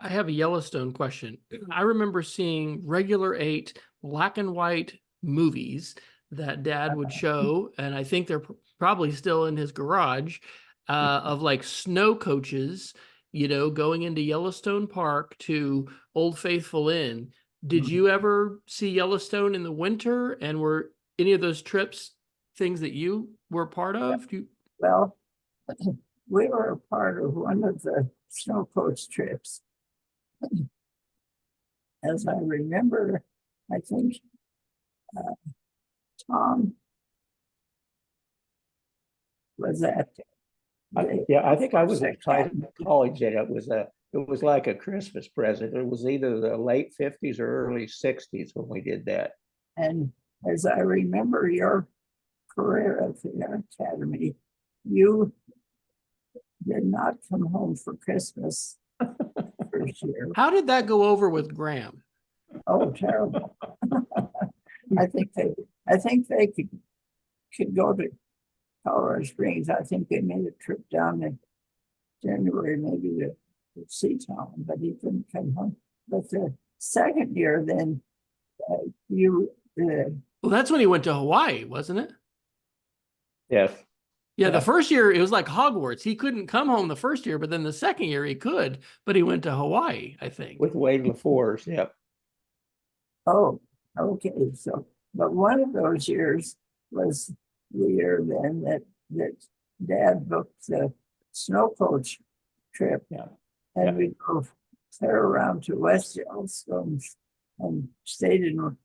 Speaker 1: I have a Yellowstone question. I remember seeing regular 8 black and white movies that Dad would show, and I think they're probably still in his garage, of like snow coaches, going into Yellowstone Park to Old Faithful Inn. Did you ever see Yellowstone in the winter? And were any of those trips things that you were a part of?
Speaker 2: Well, we were a part of one of the snow coach trips. As I remember, I think Tom was at.
Speaker 3: I think I was excited at college that it was like a Christmas present. It was either the late 50s or early 60s when we did that.
Speaker 2: And as I remember your career at the academy, you did not come home for Christmas first year.
Speaker 1: How did that go over with Graham?
Speaker 2: Oh, terrible. I think they could go to Colorado Springs. I think they made a trip down in January, maybe to see Tom, but he couldn't come home. But the second year, then
Speaker 1: Well, that's when he went to Hawaii, wasn't it?
Speaker 3: Yes.
Speaker 1: Yeah, the first year it was like Hogwarts. He couldn't come home the first year, but then the second year he could, but he went to Hawaii, I think.
Speaker 3: With Wade LaForce, yep.
Speaker 2: Oh, okay. So, but one of those years was the year then that Dad booked the snow coach trip.
Speaker 3: Yeah.
Speaker 2: And we drove clear around to West Yellowstone and stayed in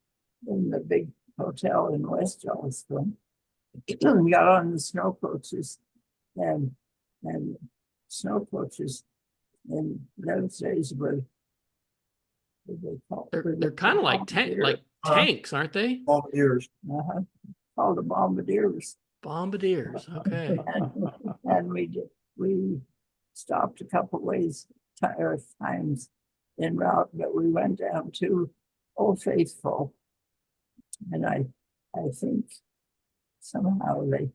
Speaker 2: the big hotel in West Yellowstone. We got on the snow coaches and snow coaches in those days were
Speaker 1: they're kind of like tanks, aren't they?
Speaker 2: Bombardiers. Called the bombardiers.
Speaker 1: Bombardiers. Okay.
Speaker 2: And we stopped a couple ways times en route, but we went down to Old Faithful, and I think somehow they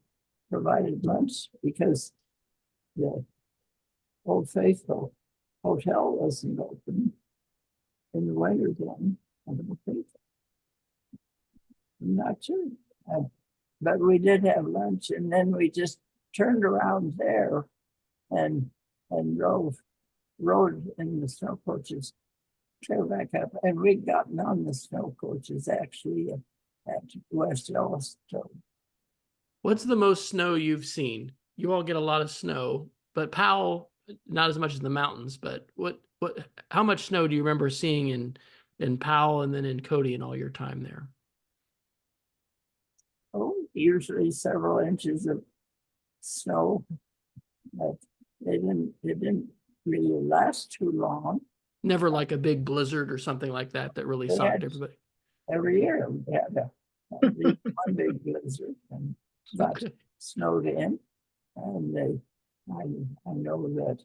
Speaker 2: provided lunch because the Old Faithful hotel wasn't open in the winter then. I don't think. I'm not sure. But we did have lunch, and then we just turned around there and rode in the snow coaches, trail back up, and we'd gotten on the snow coaches actually at West Yellowstone.
Speaker 1: What's the most snow you've seen? You all get a lot of snow, but Powell, not as much as the mountains, but how much snow do you remember seeing in Powell and then in Cody in all your time there?
Speaker 2: Oh, usually several inches of snow, but it didn't really last too long.
Speaker 1: Never like a big blizzard or something like that really socked everybody.
Speaker 2: Every year we had one big blizzard and got snowed in, and I know that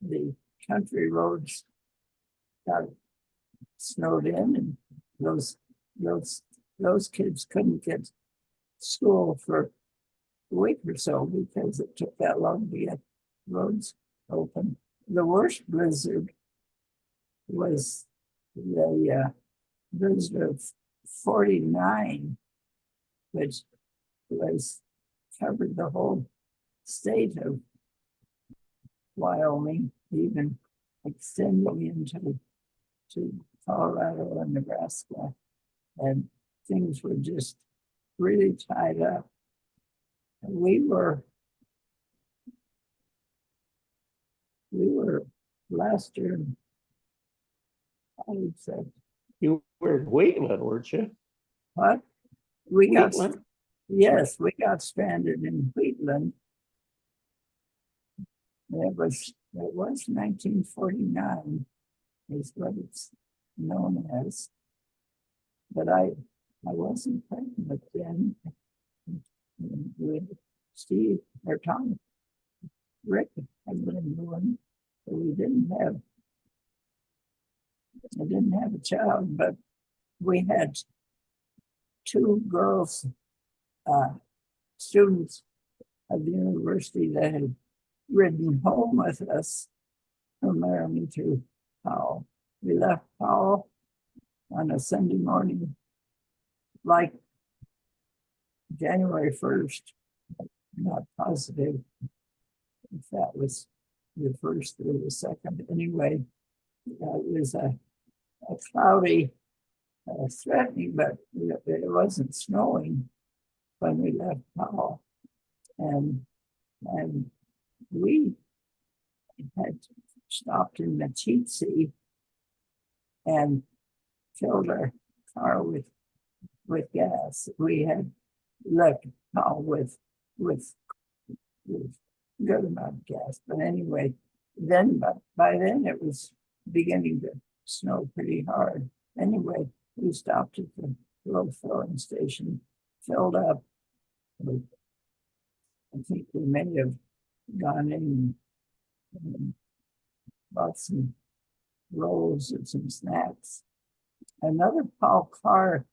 Speaker 2: the country roads got snowed in, and those kids couldn't get school for a week or so because it took that long to get roads open. The worst blizzard was the blizzard of 49, which covered the whole state of Wyoming, even extending into Colorado and Nebraska. And things were just really tied up. And we were last year, I would say.
Speaker 3: You were in Wheatland, weren't you?
Speaker 2: What? Yes, we got stranded in Wheatland. It was 1949 is what it's known as. But I wasn't pregnant then with Steve or Tom. Rick had been born, so I didn't have a child, but we had 2 girls, students of the university that had ridden home with us from Laramie to Powell. We left Powell on a Sunday morning, like January 1st. Not positive if that was the first or the second. Anyway, it was a cloudy, threatening, but it wasn't snowing when we left Powell. And we had stopped in Meeteetse and filled our car with gas. We had left Powell with good amount of gas. But anyway, then by then it was beginning to snow pretty hard. Anyway, we stopped at the low filling station, filled up. I think we may have gone in and bought some rolls and some snacks. Another Powell car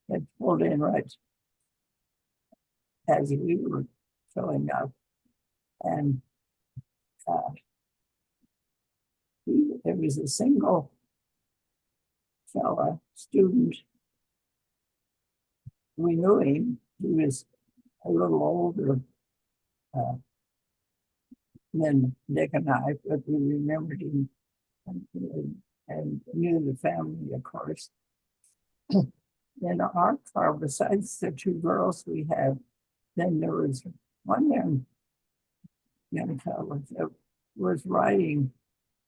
Speaker 2: had pulled in right as we were filling up. And there was a single fella, student. We knew him. He was a little older than Dick and I, but we remembered him and knew the family, of course. In our car, besides the two girls we had, then there was one young fellow that was riding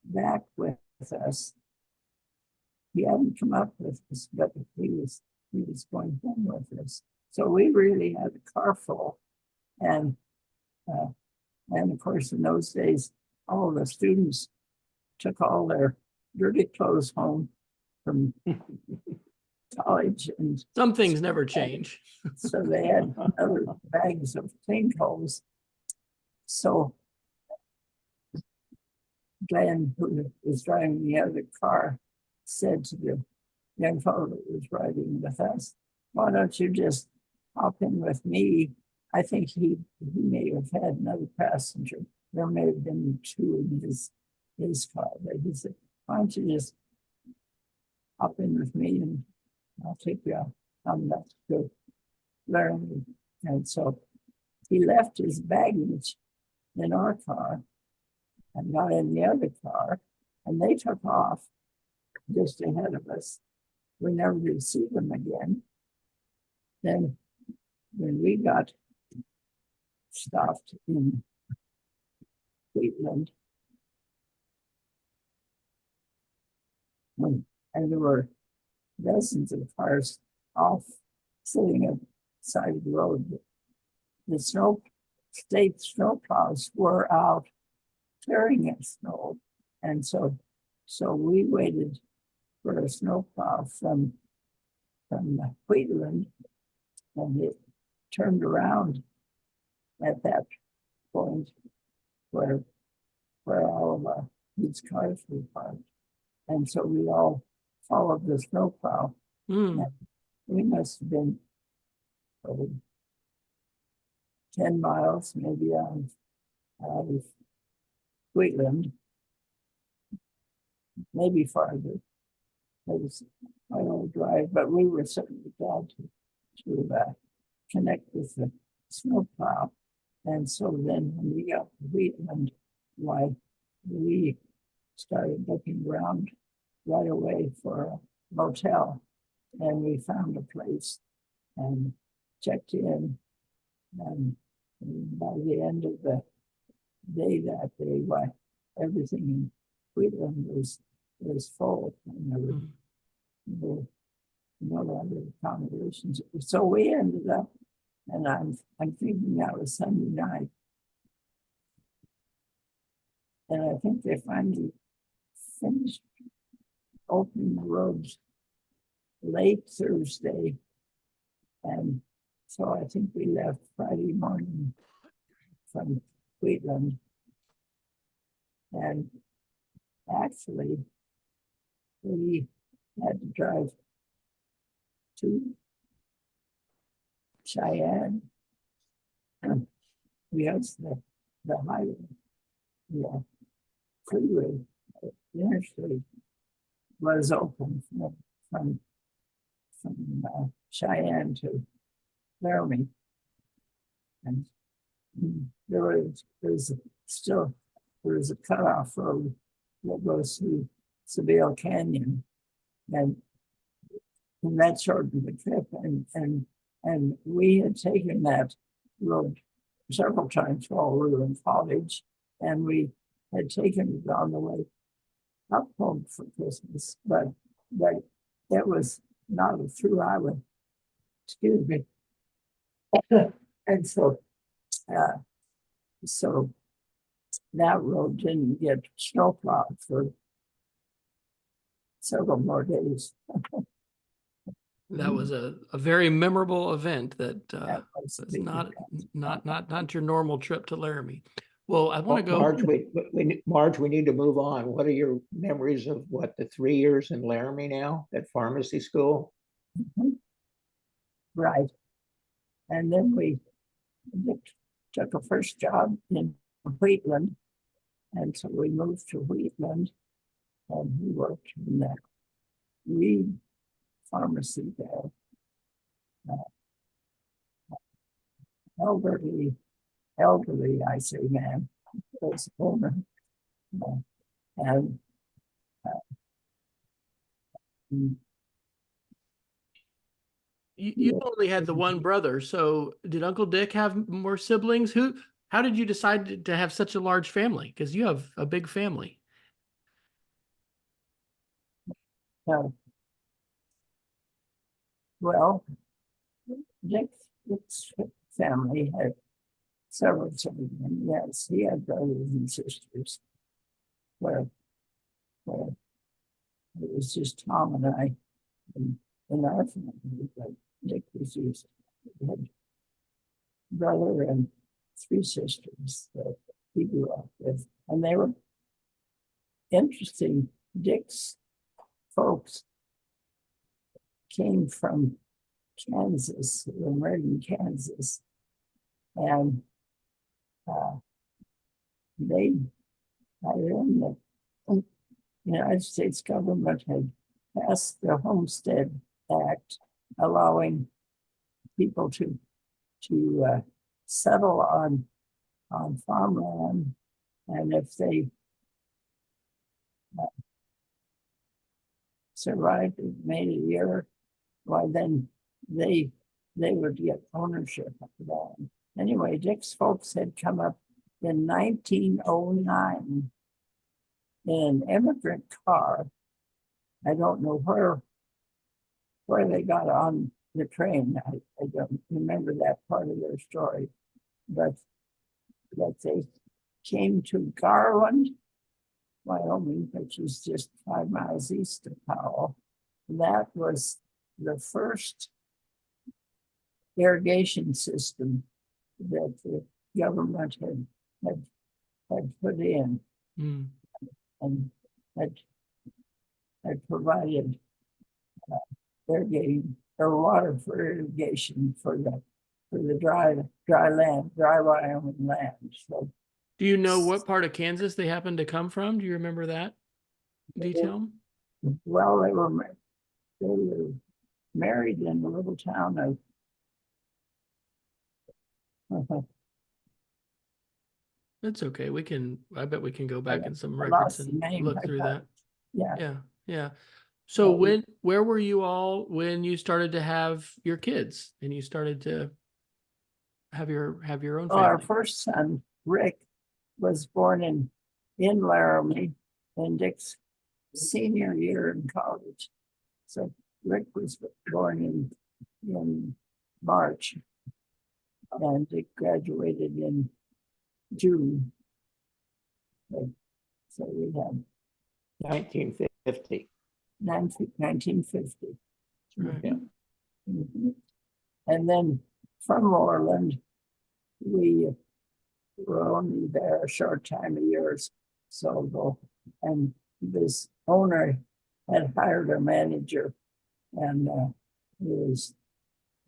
Speaker 2: back with us. He hadn't come up with us, but he was going home with us. So we really had a car full, and of course in those days, all the students took all their dirty clothes home from college, and
Speaker 1: Some things never change.
Speaker 2: so they had other bags of clean clothes. So Glenn, who was driving the other car, said to the young fellow that was riding with us, "Why don't you just hop in with me?" I think he may have had another passenger. There may have been two in his car, but he said, "Why don't you just hop in with me and I'll take you out on that to Laramie." And so he left his baggage in our car and got in the other car, and they took off just ahead of us. We never did see them again. Then when we got stopped in Wheatland, and there were dozens of cars off sitting at the side of the road. The state snowplows were out clearing at snow, and so we waited for a snowplow from Wheatland, and it turned around at that point where all of these cars were parked, and so we all followed the snowplow. We must have been probably 10 miles, maybe out of Wheatland, maybe farther. It was my old drive, but we were certainly glad to connect with the snowplow. And so then when we got to Wheatland, why we started looking around right away for a motel, and we found a place and checked in. And by the end of the day that day, why everything in Wheatland was full, and there were no other accommodations. So we ended up, and I'm thinking that was Sunday night, and I think they finally finished opening the roads late Thursday, and so I think we left Friday morning from Wheatland, and actually we had to drive to Cheyenne. We had the highway, freeway initially was open from Cheyenne to Wyoming. And there's still a cutoff road that goes through Sabale Canyon, and that shortened the trip. And we had taken that road several times while we were in college, and we had taken it on the way up home for Christmas, but that was not a through highway. Excuse me. And so that road didn't get snowplowed for several more days.
Speaker 1: That was a very memorable event that
Speaker 2: That was
Speaker 1: was
Speaker 2: big
Speaker 1: not your normal trip to Laramie. Well, I want to go.
Speaker 3: Marge, we need to move on. What are your memories of the 3 years in Laramie now at pharmacy school?
Speaker 2: Right. And then we took a first job in Wheatland. And so we moved to Wheatland, and we worked in that Reed pharmacy there. Elderly, I say, man, was owner. And
Speaker 1: You only had the one brother, so did Uncle Dick have more siblings? How did you decide to have such a large family? Because you have a big family.
Speaker 2: well, Dick's family had several children. Yes, he had brothers and sisters. Where it was just Tom and I in our family, but Dick was used. He had brother and 3 sisters that he grew up with, and they were interesting. Dick's folks came from Kansas, Merton, Kansas, and they, by then, the United States government had passed the Homestead Act, allowing people to settle on farmland, and if they survived and made a year, why then they would get ownership of the land. Anyway, Dick's folks had come up in 1909 in an immigrant car. I don't know where they got on the train. I don't remember that part of their story, but they came to Garland, Wyoming, which is just 5 miles east of Powell. That was the first irrigation system that the government had put in, and had provided irrigating or water for irrigation for the dry Wyoming land. So,
Speaker 1: Do you know what part of Kansas they happened to come from? Do you remember that detail?
Speaker 2: well, they were married in a little town of
Speaker 1: That's okay. I bet we can go back in some
Speaker 2: I
Speaker 1: records
Speaker 2: lost the
Speaker 1: and
Speaker 2: name,
Speaker 1: look
Speaker 2: I
Speaker 1: through
Speaker 2: thought.
Speaker 1: that.
Speaker 2: Yeah.
Speaker 1: Yeah. So
Speaker 2: Well,
Speaker 1: where were you all when you started to have your kids and you started to have your own
Speaker 2: Well, our
Speaker 1: family?
Speaker 2: first son, Rick, was born in Laramie in Dick's senior year in college. So Rick was born in March, and Dick graduated in June. So we had
Speaker 3: 1950.
Speaker 2: 1950.
Speaker 1: Right.
Speaker 3: Yeah.
Speaker 2: Mhm. And then from Orland, we were only there a short time, a year or so ago, and this owner had hired a manager, and there was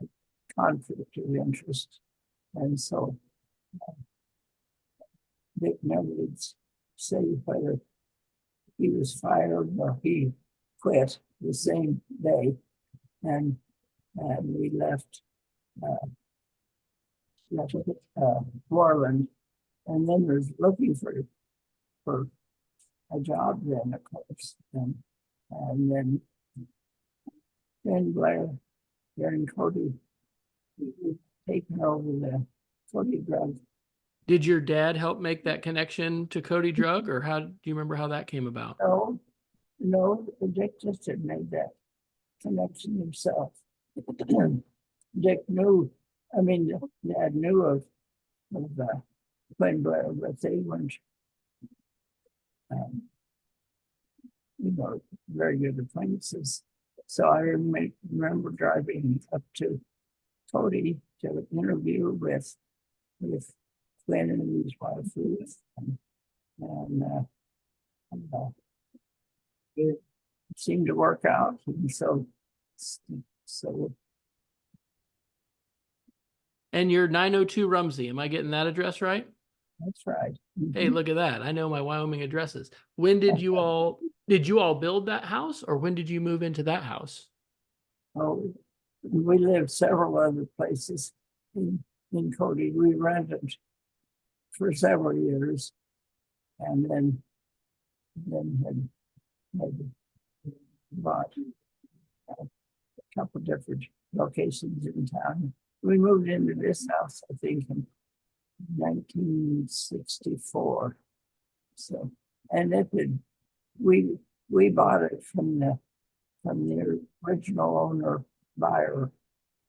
Speaker 2: a conflict of interest, and so Dick never would say whether he was fired, or he quit the same day, and we left Portland, and then was looking for a job then, of course, and then Blair here in Cody taken over the Cody drug.
Speaker 1: Did your dad help make that connection to Cody Drug, or how do you remember how that came about?
Speaker 2: No, Dick just had made that connection himself. Dick knew, I mean, Dad knew of Glenn Blair, but they weren't, very good acquaintances. So I remember driving up to Cody to interview with Glenn and his wife Ruth, and it seemed to work out. And so.
Speaker 1: And you're 902 Rumsey. Am I getting that address right?
Speaker 2: That's right.
Speaker 1: Hey, look at that. I know my Wyoming addresses. When did you all build that house, or when did you move into that house?
Speaker 2: Oh, we lived several other places in Cody. We rented for several years, and then had bought a couple different locations in town. We moved into this house, I think, in 1964. So, and we bought it from the original buyer,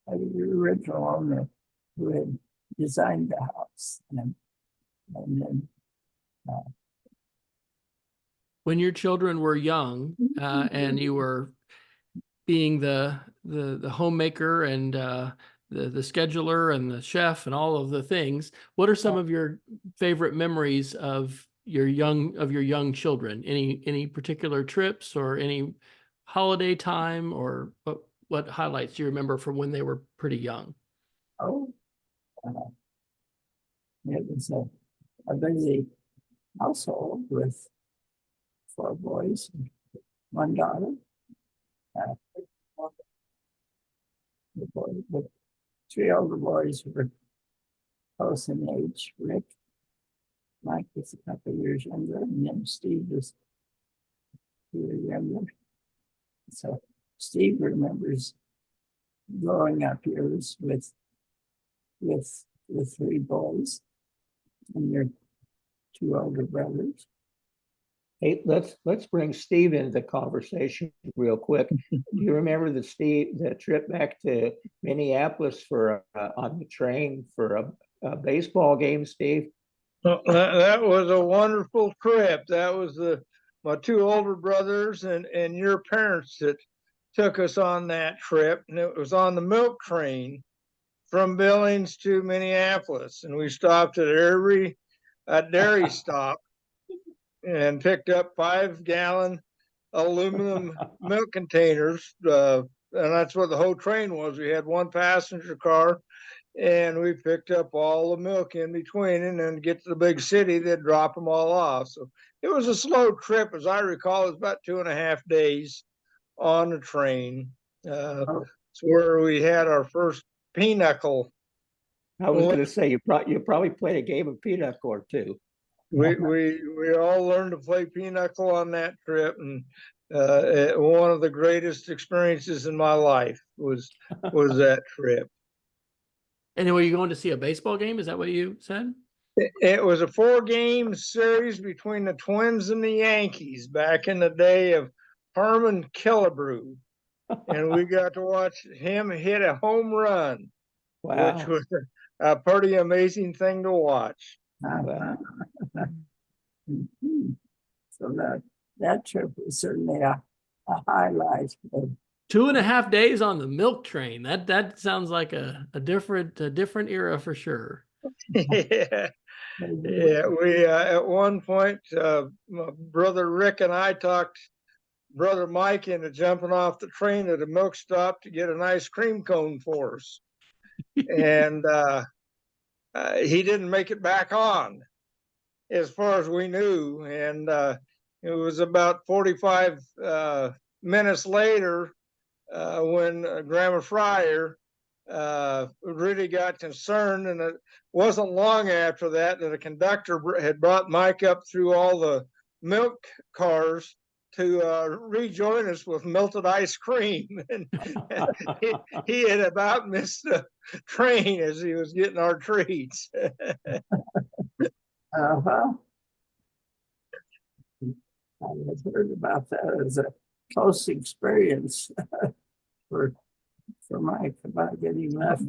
Speaker 2: the original owner who had designed the house, and then.
Speaker 1: When your children were young, and you were being the homemaker and the scheduler and the chef and all of the things, what are some of your favorite memories of your young children? Any particular trips or any holiday time, or what highlights do you remember from when they were pretty young?
Speaker 2: It was a busy household with 4 boys and 1 daughter. The 3 older boys were close in age. Mike was a couple of years younger, and then Steve was a year younger. So Steve remembers growing up years with 3 boys and their 2 older brothers.
Speaker 3: Hey, let's bring Steve into the conversation real quick. Do you remember the trip back to Minneapolis for on the train for a baseball game, Steve?
Speaker 4: That was a wonderful trip. That was my 2 older brothers and your parents that took us on that trip, and it was on the milk train from Billings to Minneapolis, and we stopped at every dairy stop and picked up 5-gallon aluminum milk containers, and that's what the whole train was. We had 1 passenger car, and we picked up all the milk in between, and then get to the big city, they'd drop them all off. So it was a slow trip, as I recall. It was about 2.5 days on the train. It's where we had our first pinochle.
Speaker 3: I was going to say you probably played a game of pinochle or two.
Speaker 4: We all learned to play pinochle on that trip, and one of the greatest experiences in my life was that trip.
Speaker 1: And were you going to see a baseball game? Is that what you said?
Speaker 4: It was a 4-game series between the Twins and the Yankees back in the day of Harmon Killebrew, and we got to watch him hit a home run,
Speaker 3: Wow.
Speaker 4: which was a pretty amazing thing to watch.
Speaker 3: Wow.
Speaker 2: So that trip was certainly a highlight.
Speaker 1: 2.5 days on the milk train. That sounds like a different era for sure.
Speaker 4: Yeah. We at one point, my brother Rick and I talked brother Mike into jumping off the train at a milk stop to get an ice cream cone for us, and he didn't make it back on, as far as we knew. And It was about 45 minutes later when Grandma Fryer really got concerned, and it wasn't long after that that a conductor had brought Mike up through all the milk cars to rejoin us with melted ice cream. And he had about missed the train as he was getting our treats.
Speaker 2: Uh-huh. I had heard about that as a close experience for Mike about getting left.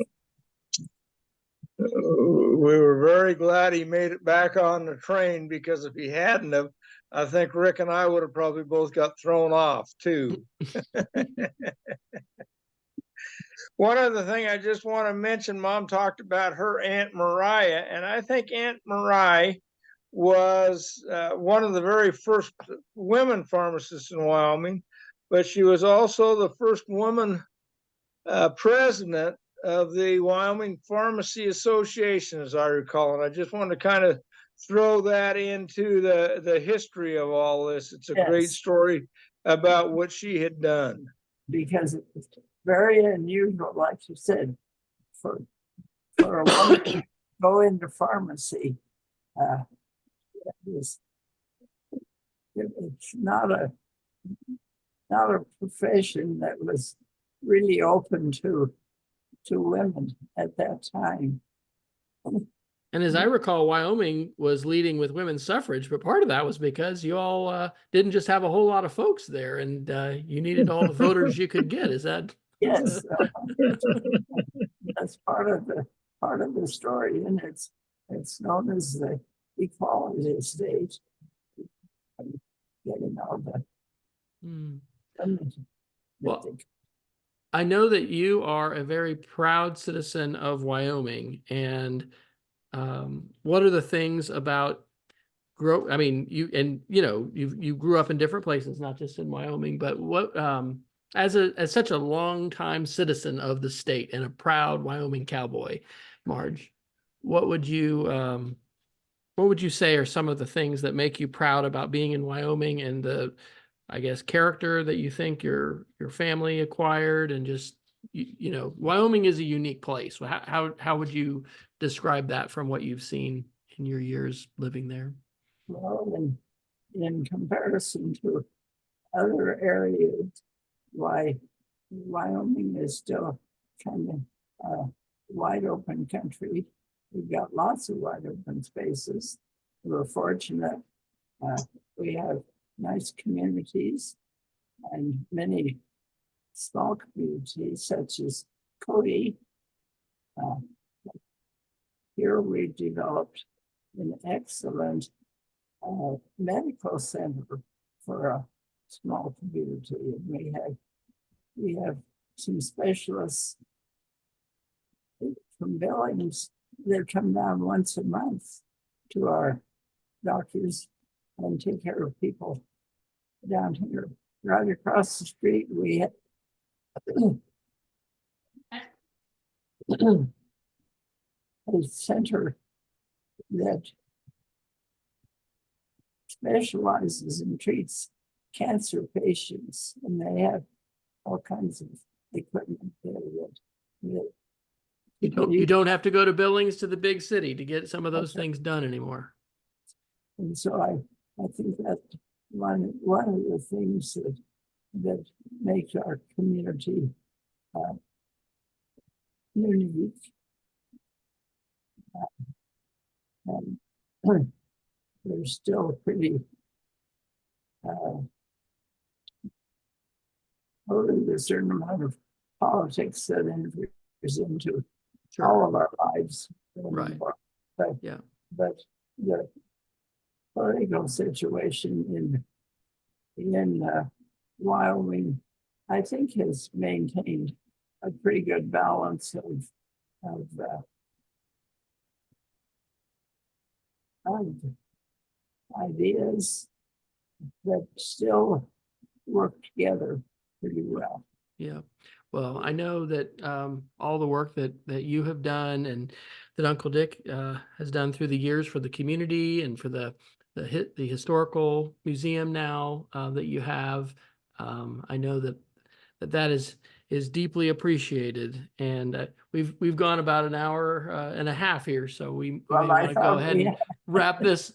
Speaker 4: We were very glad he made it back on the train, because if he hadn't have, I think Rick and I would have probably both got thrown off too. One other thing I just want to mention, Mom talked about her Aunt Mariah, and I think Aunt Mariah was one of the very first women pharmacists in Wyoming, but she was also the first woman president of the Wyoming Pharmacy Association, as I recall. And I just wanted to kind of throw that into the history of all this. It's a great
Speaker 2: Yes.
Speaker 4: story about what she had done.
Speaker 2: Because it's very unusual, like you said, for a woman to go into pharmacy. It's not a profession that was really open to women at that time.
Speaker 1: And as I recall, Wyoming was leading with women's suffrage, but part of that was because you all didn't just have a whole lot of folks there, and you needed all the voters you could get. Is that?
Speaker 2: Yes, that's part of the story, and it's known as the equality state. Getting all the
Speaker 1: Well, I know that you are a very proud citizen of Wyoming, and what are the things about I mean, you grew up in different places, not just in Wyoming, but what as such a long-time citizen of the state and a proud Wyoming cowboy, Marge, what would you say are some of the things that make you proud about being in Wyoming, and the, I guess, character that you think your family acquired, and just, Wyoming is a unique place. How would you describe that from what you've seen in your years living there?
Speaker 2: Well, in comparison to other areas, Wyoming is still kind of a wide open country. We've got lots of wide open spaces. We're fortunate. We have nice communities and many small communities, such as Cody. Here we've developed an excellent medical center for a small community. And we have some specialists from Billings that come down once a month to our doctors and take care of people down here. Right across the street, we have a center that specializes and treats cancer patients, and they have all kinds of equipment there that
Speaker 1: you don't have to go to Billings, to the big city, to get some of those things done anymore.
Speaker 2: And so I think that one of the things that makes our community unique. And there's still pretty only a certain amount of politics that enters into all of our lives.
Speaker 1: Right.
Speaker 2: But,
Speaker 1: yeah.
Speaker 2: But the political situation in Wyoming, I think, has maintained a pretty good balance of ideas that still work together pretty well.
Speaker 1: Yeah. Well, I know that all the work that you have done, and that Uncle Dick has done through the years for the community and for the the historical museum now that you have. I know that is deeply appreciated, and we've gone about an hour and a half here, so we may
Speaker 2: Well,
Speaker 1: want
Speaker 2: I
Speaker 1: to go
Speaker 2: thought
Speaker 1: ahead
Speaker 2: we
Speaker 1: and wrap this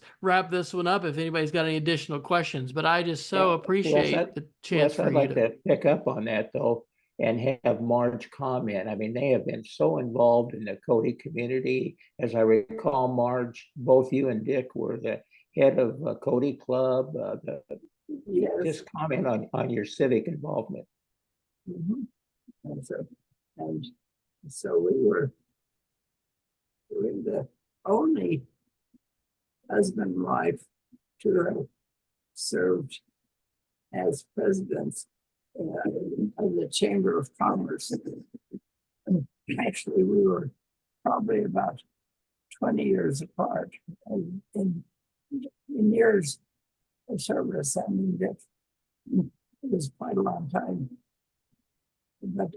Speaker 1: one up if anybody's got any additional questions. But I just so
Speaker 3: Yeah,
Speaker 1: appreciate the chance
Speaker 3: Wes,
Speaker 1: for
Speaker 3: I'd
Speaker 1: you
Speaker 3: like
Speaker 1: to.
Speaker 3: to pick up on that though and have Marge comment. I mean, they have been so involved in the Cody community. As I recall, Marge, both you and Dick were the head of Cody Club.
Speaker 2: yes.
Speaker 3: Just comment on your civic involvement.
Speaker 2: Mhm. And so we were the only husband and wife to have served as presidents of the Chamber of Commerce. And actually, we were probably about 20 years apart in years of service. I mean, it was quite a long time. But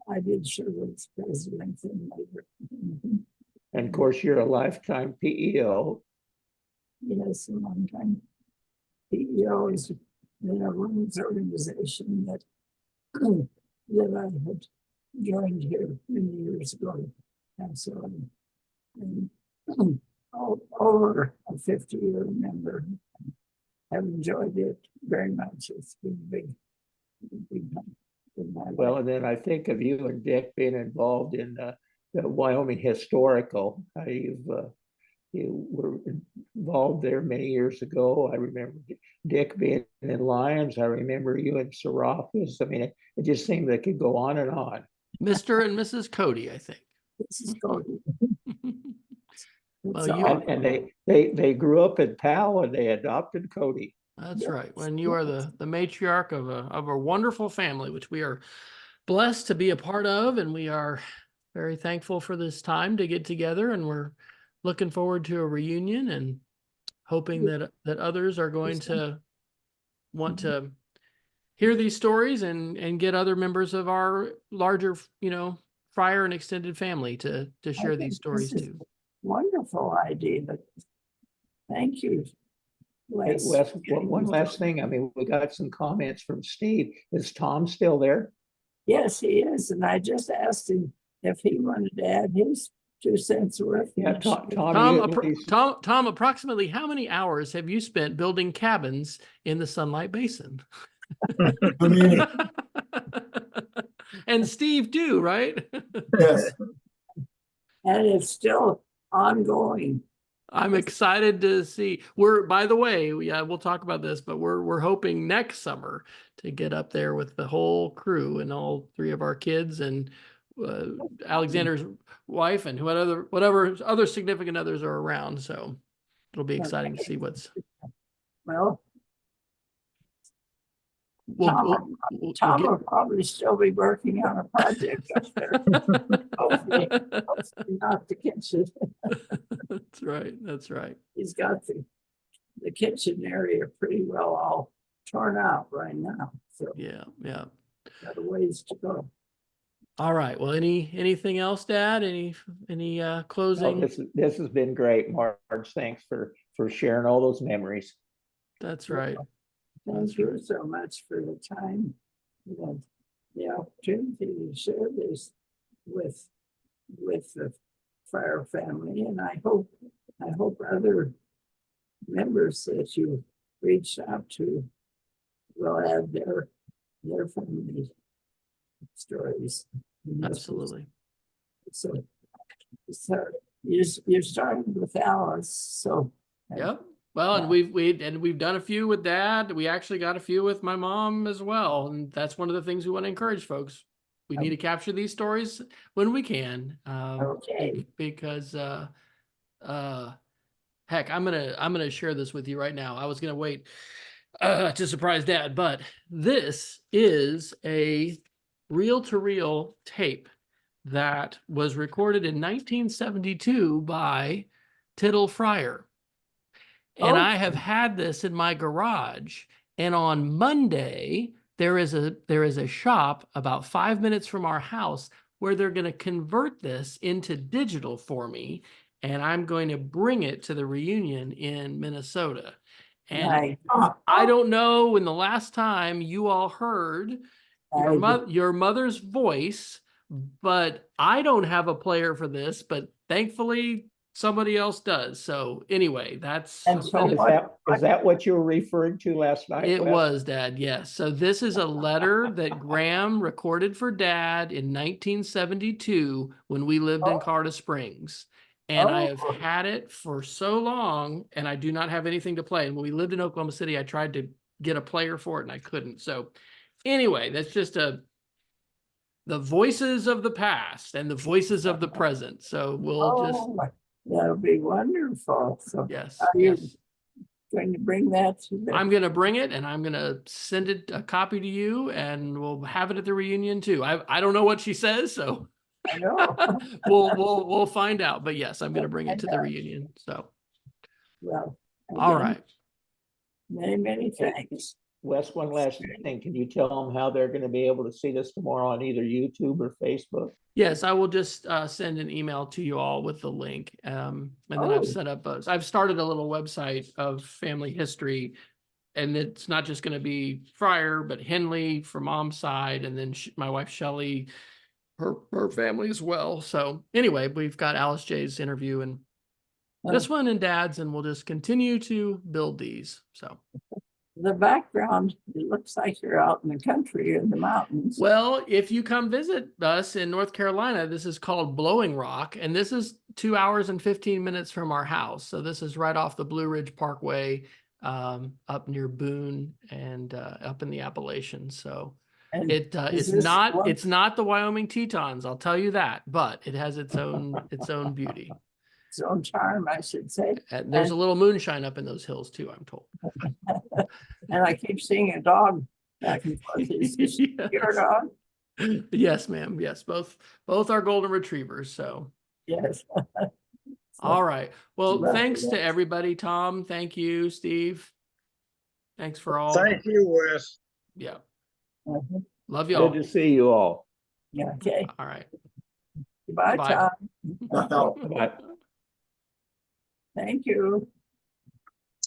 Speaker 2: I did serve as president and later.
Speaker 3: And of course, you're a lifetime PEO.
Speaker 2: Yes, a long time. PEO is a women's organization that that I had joined here many years ago. And so I'm over a 50-year member. I've enjoyed it very much. It's been big time in my
Speaker 3: Well,
Speaker 2: life.
Speaker 3: and then I think of you and Dick being involved in the Wyoming Historical. You were involved there many years ago. I remember Dick being in Lyons. I remember you in Serapis. I mean, it just seemed it could go on and on.
Speaker 1: Mr. and Mrs. Cody, I think.
Speaker 2: This is Cody.
Speaker 1: Well,
Speaker 2: It's
Speaker 1: you
Speaker 2: all-
Speaker 3: And they grew up in Powell and they adopted Cody.
Speaker 1: That's
Speaker 2: Yes,
Speaker 1: right. When you are the matriarch of a wonderful family, which we are blessed to be a part of, and we are very thankful for this time to get together, and we're looking forward to a reunion and hoping that others are going to want to hear these stories and get other members of our larger, Friar and extended family to
Speaker 2: I
Speaker 1: share
Speaker 2: think
Speaker 1: these stories
Speaker 2: this is
Speaker 1: too.
Speaker 2: Wonderful idea. But thank you,
Speaker 3: Hey,
Speaker 2: Wes.
Speaker 3: Wes, one last thing. I mean, we got some comments from Steve. Is Tom still there?
Speaker 2: Yes, he is. And I just asked him if he wanted to add his 2 cents worth.
Speaker 3: Yeah, Tom,
Speaker 1: Tom, approximately how many hours have you spent building cabins in the Sunlight Basin? And Steve too, right?
Speaker 5: Yes.
Speaker 2: And it's still ongoing.
Speaker 1: I'm excited to see. By the way, we'll talk about this, but we're hoping next summer to get up there with the whole crew and all 3 of our kids and Alexander's wife and whatever other significant others are around. So it'll be exciting to see what's.
Speaker 2: Well, Tom will probably still be working on a project up there. Hopefully not the kitchen.
Speaker 1: That's right. That's right.
Speaker 2: He's got the kitchen area pretty well all torn out right now. So
Speaker 1: Yeah.
Speaker 2: got a ways to go.
Speaker 1: All right. Well, anything else, Dad? Any closing?
Speaker 3: No, this has been great, Marge. Thanks for sharing all those memories.
Speaker 1: That's right.
Speaker 2: Thank you so much for the time and the opportunity to share this with the Friar family. And I hope other members that you reached out to will add their family stories.
Speaker 1: Absolutely.
Speaker 2: So you're starting with Alice. So
Speaker 1: Yep. Well, and we've done a few with Dad. We actually got a few with my mom as well, and that's one of the things we want to encourage folks. We need to capture these stories when we can.
Speaker 2: Okay.
Speaker 1: Because heck, I'm gonna share this with you right now. I was gonna wait to surprise Dad, but this is a reel-to-reel tape that was recorded in 1972 by Tittle Fryer. And I have had this in my garage. And on Monday, there is a shop about 5 minutes from our house where they're going to convert this into digital for me. And I'm going to bring it to the reunion in Minnesota. And
Speaker 2: Right.
Speaker 1: I don't know when the last time you all heard your mother's voice, but I don't have a player for this, but thankfully somebody else does. So anyway, that's
Speaker 2: And so
Speaker 3: Is that what you were referring to last night,
Speaker 1: it
Speaker 3: Wes?
Speaker 1: was, Dad. Yes. So this is a letter that Graham recorded for Dad in 1972 when we lived in Colorado Springs. And I have had it for so long, and I do not have anything to play. And when we lived in Oklahoma City, I tried to get a player for it and I couldn't. So anyway, that's just the voices of the past and the voices of the present. So we'll just,
Speaker 2: that'll be wonderful. So
Speaker 1: yes,
Speaker 2: are you
Speaker 1: yes.
Speaker 2: going to bring that to the?
Speaker 1: I'm going to bring it and I'm going to send it a copy to you and we'll have it at the reunion too. I don't know what she says, so
Speaker 2: I know.
Speaker 1: we'll find out. But yes, I'm going to bring it to the reunion. So,
Speaker 2: Well,
Speaker 1: all
Speaker 2: again,
Speaker 1: right.
Speaker 2: many thanks.
Speaker 3: Wes, one last thing. Can you tell them how they're going to be able to see this tomorrow on either YouTube or Facebook?
Speaker 1: Yes, I will just send an email to you all with the link. And then I've set up I've started a little website of family history, and it's not just going to be Fryer, but Henley for mom's side, and then my wife Shelley, her family as well. So anyway, we've got Alice J's interview and this one and Dad's, and we'll just continue to build these. So.
Speaker 2: The background, it looks like you're out in the country in the mountains.
Speaker 1: Well, if you come visit us in North Carolina, this is called Blowing Rock, and this is 2 hours and 15 minutes from our house. So this is right off the Blue Ridge Parkway, up near Boone and up in the Appalachians. So
Speaker 2: And
Speaker 1: it's not the Wyoming Tetons, I'll tell you that, but it has its own beauty.
Speaker 2: its own charm, I should say.
Speaker 1: And there's a little moonshine up in those hills too, I'm told.
Speaker 2: And I keep seeing a dog back and forth. Is this your dog?
Speaker 1: Yes, ma'am. Yes, both are golden retrievers. So
Speaker 2: Yes.
Speaker 1: all right. Well,
Speaker 2: Lovely.
Speaker 1: thanks to everybody. Tom, thank you. Steve, thanks for all.
Speaker 4: Thank you, Wes.
Speaker 1: Yeah.
Speaker 2: Uh-huh.
Speaker 1: Love y'all.
Speaker 3: Good to see you all.
Speaker 2: Yeah, okay.
Speaker 1: All right.
Speaker 2: Goodbye,
Speaker 1: Bye.
Speaker 2: Tom.
Speaker 3: Bye.
Speaker 2: Thank you.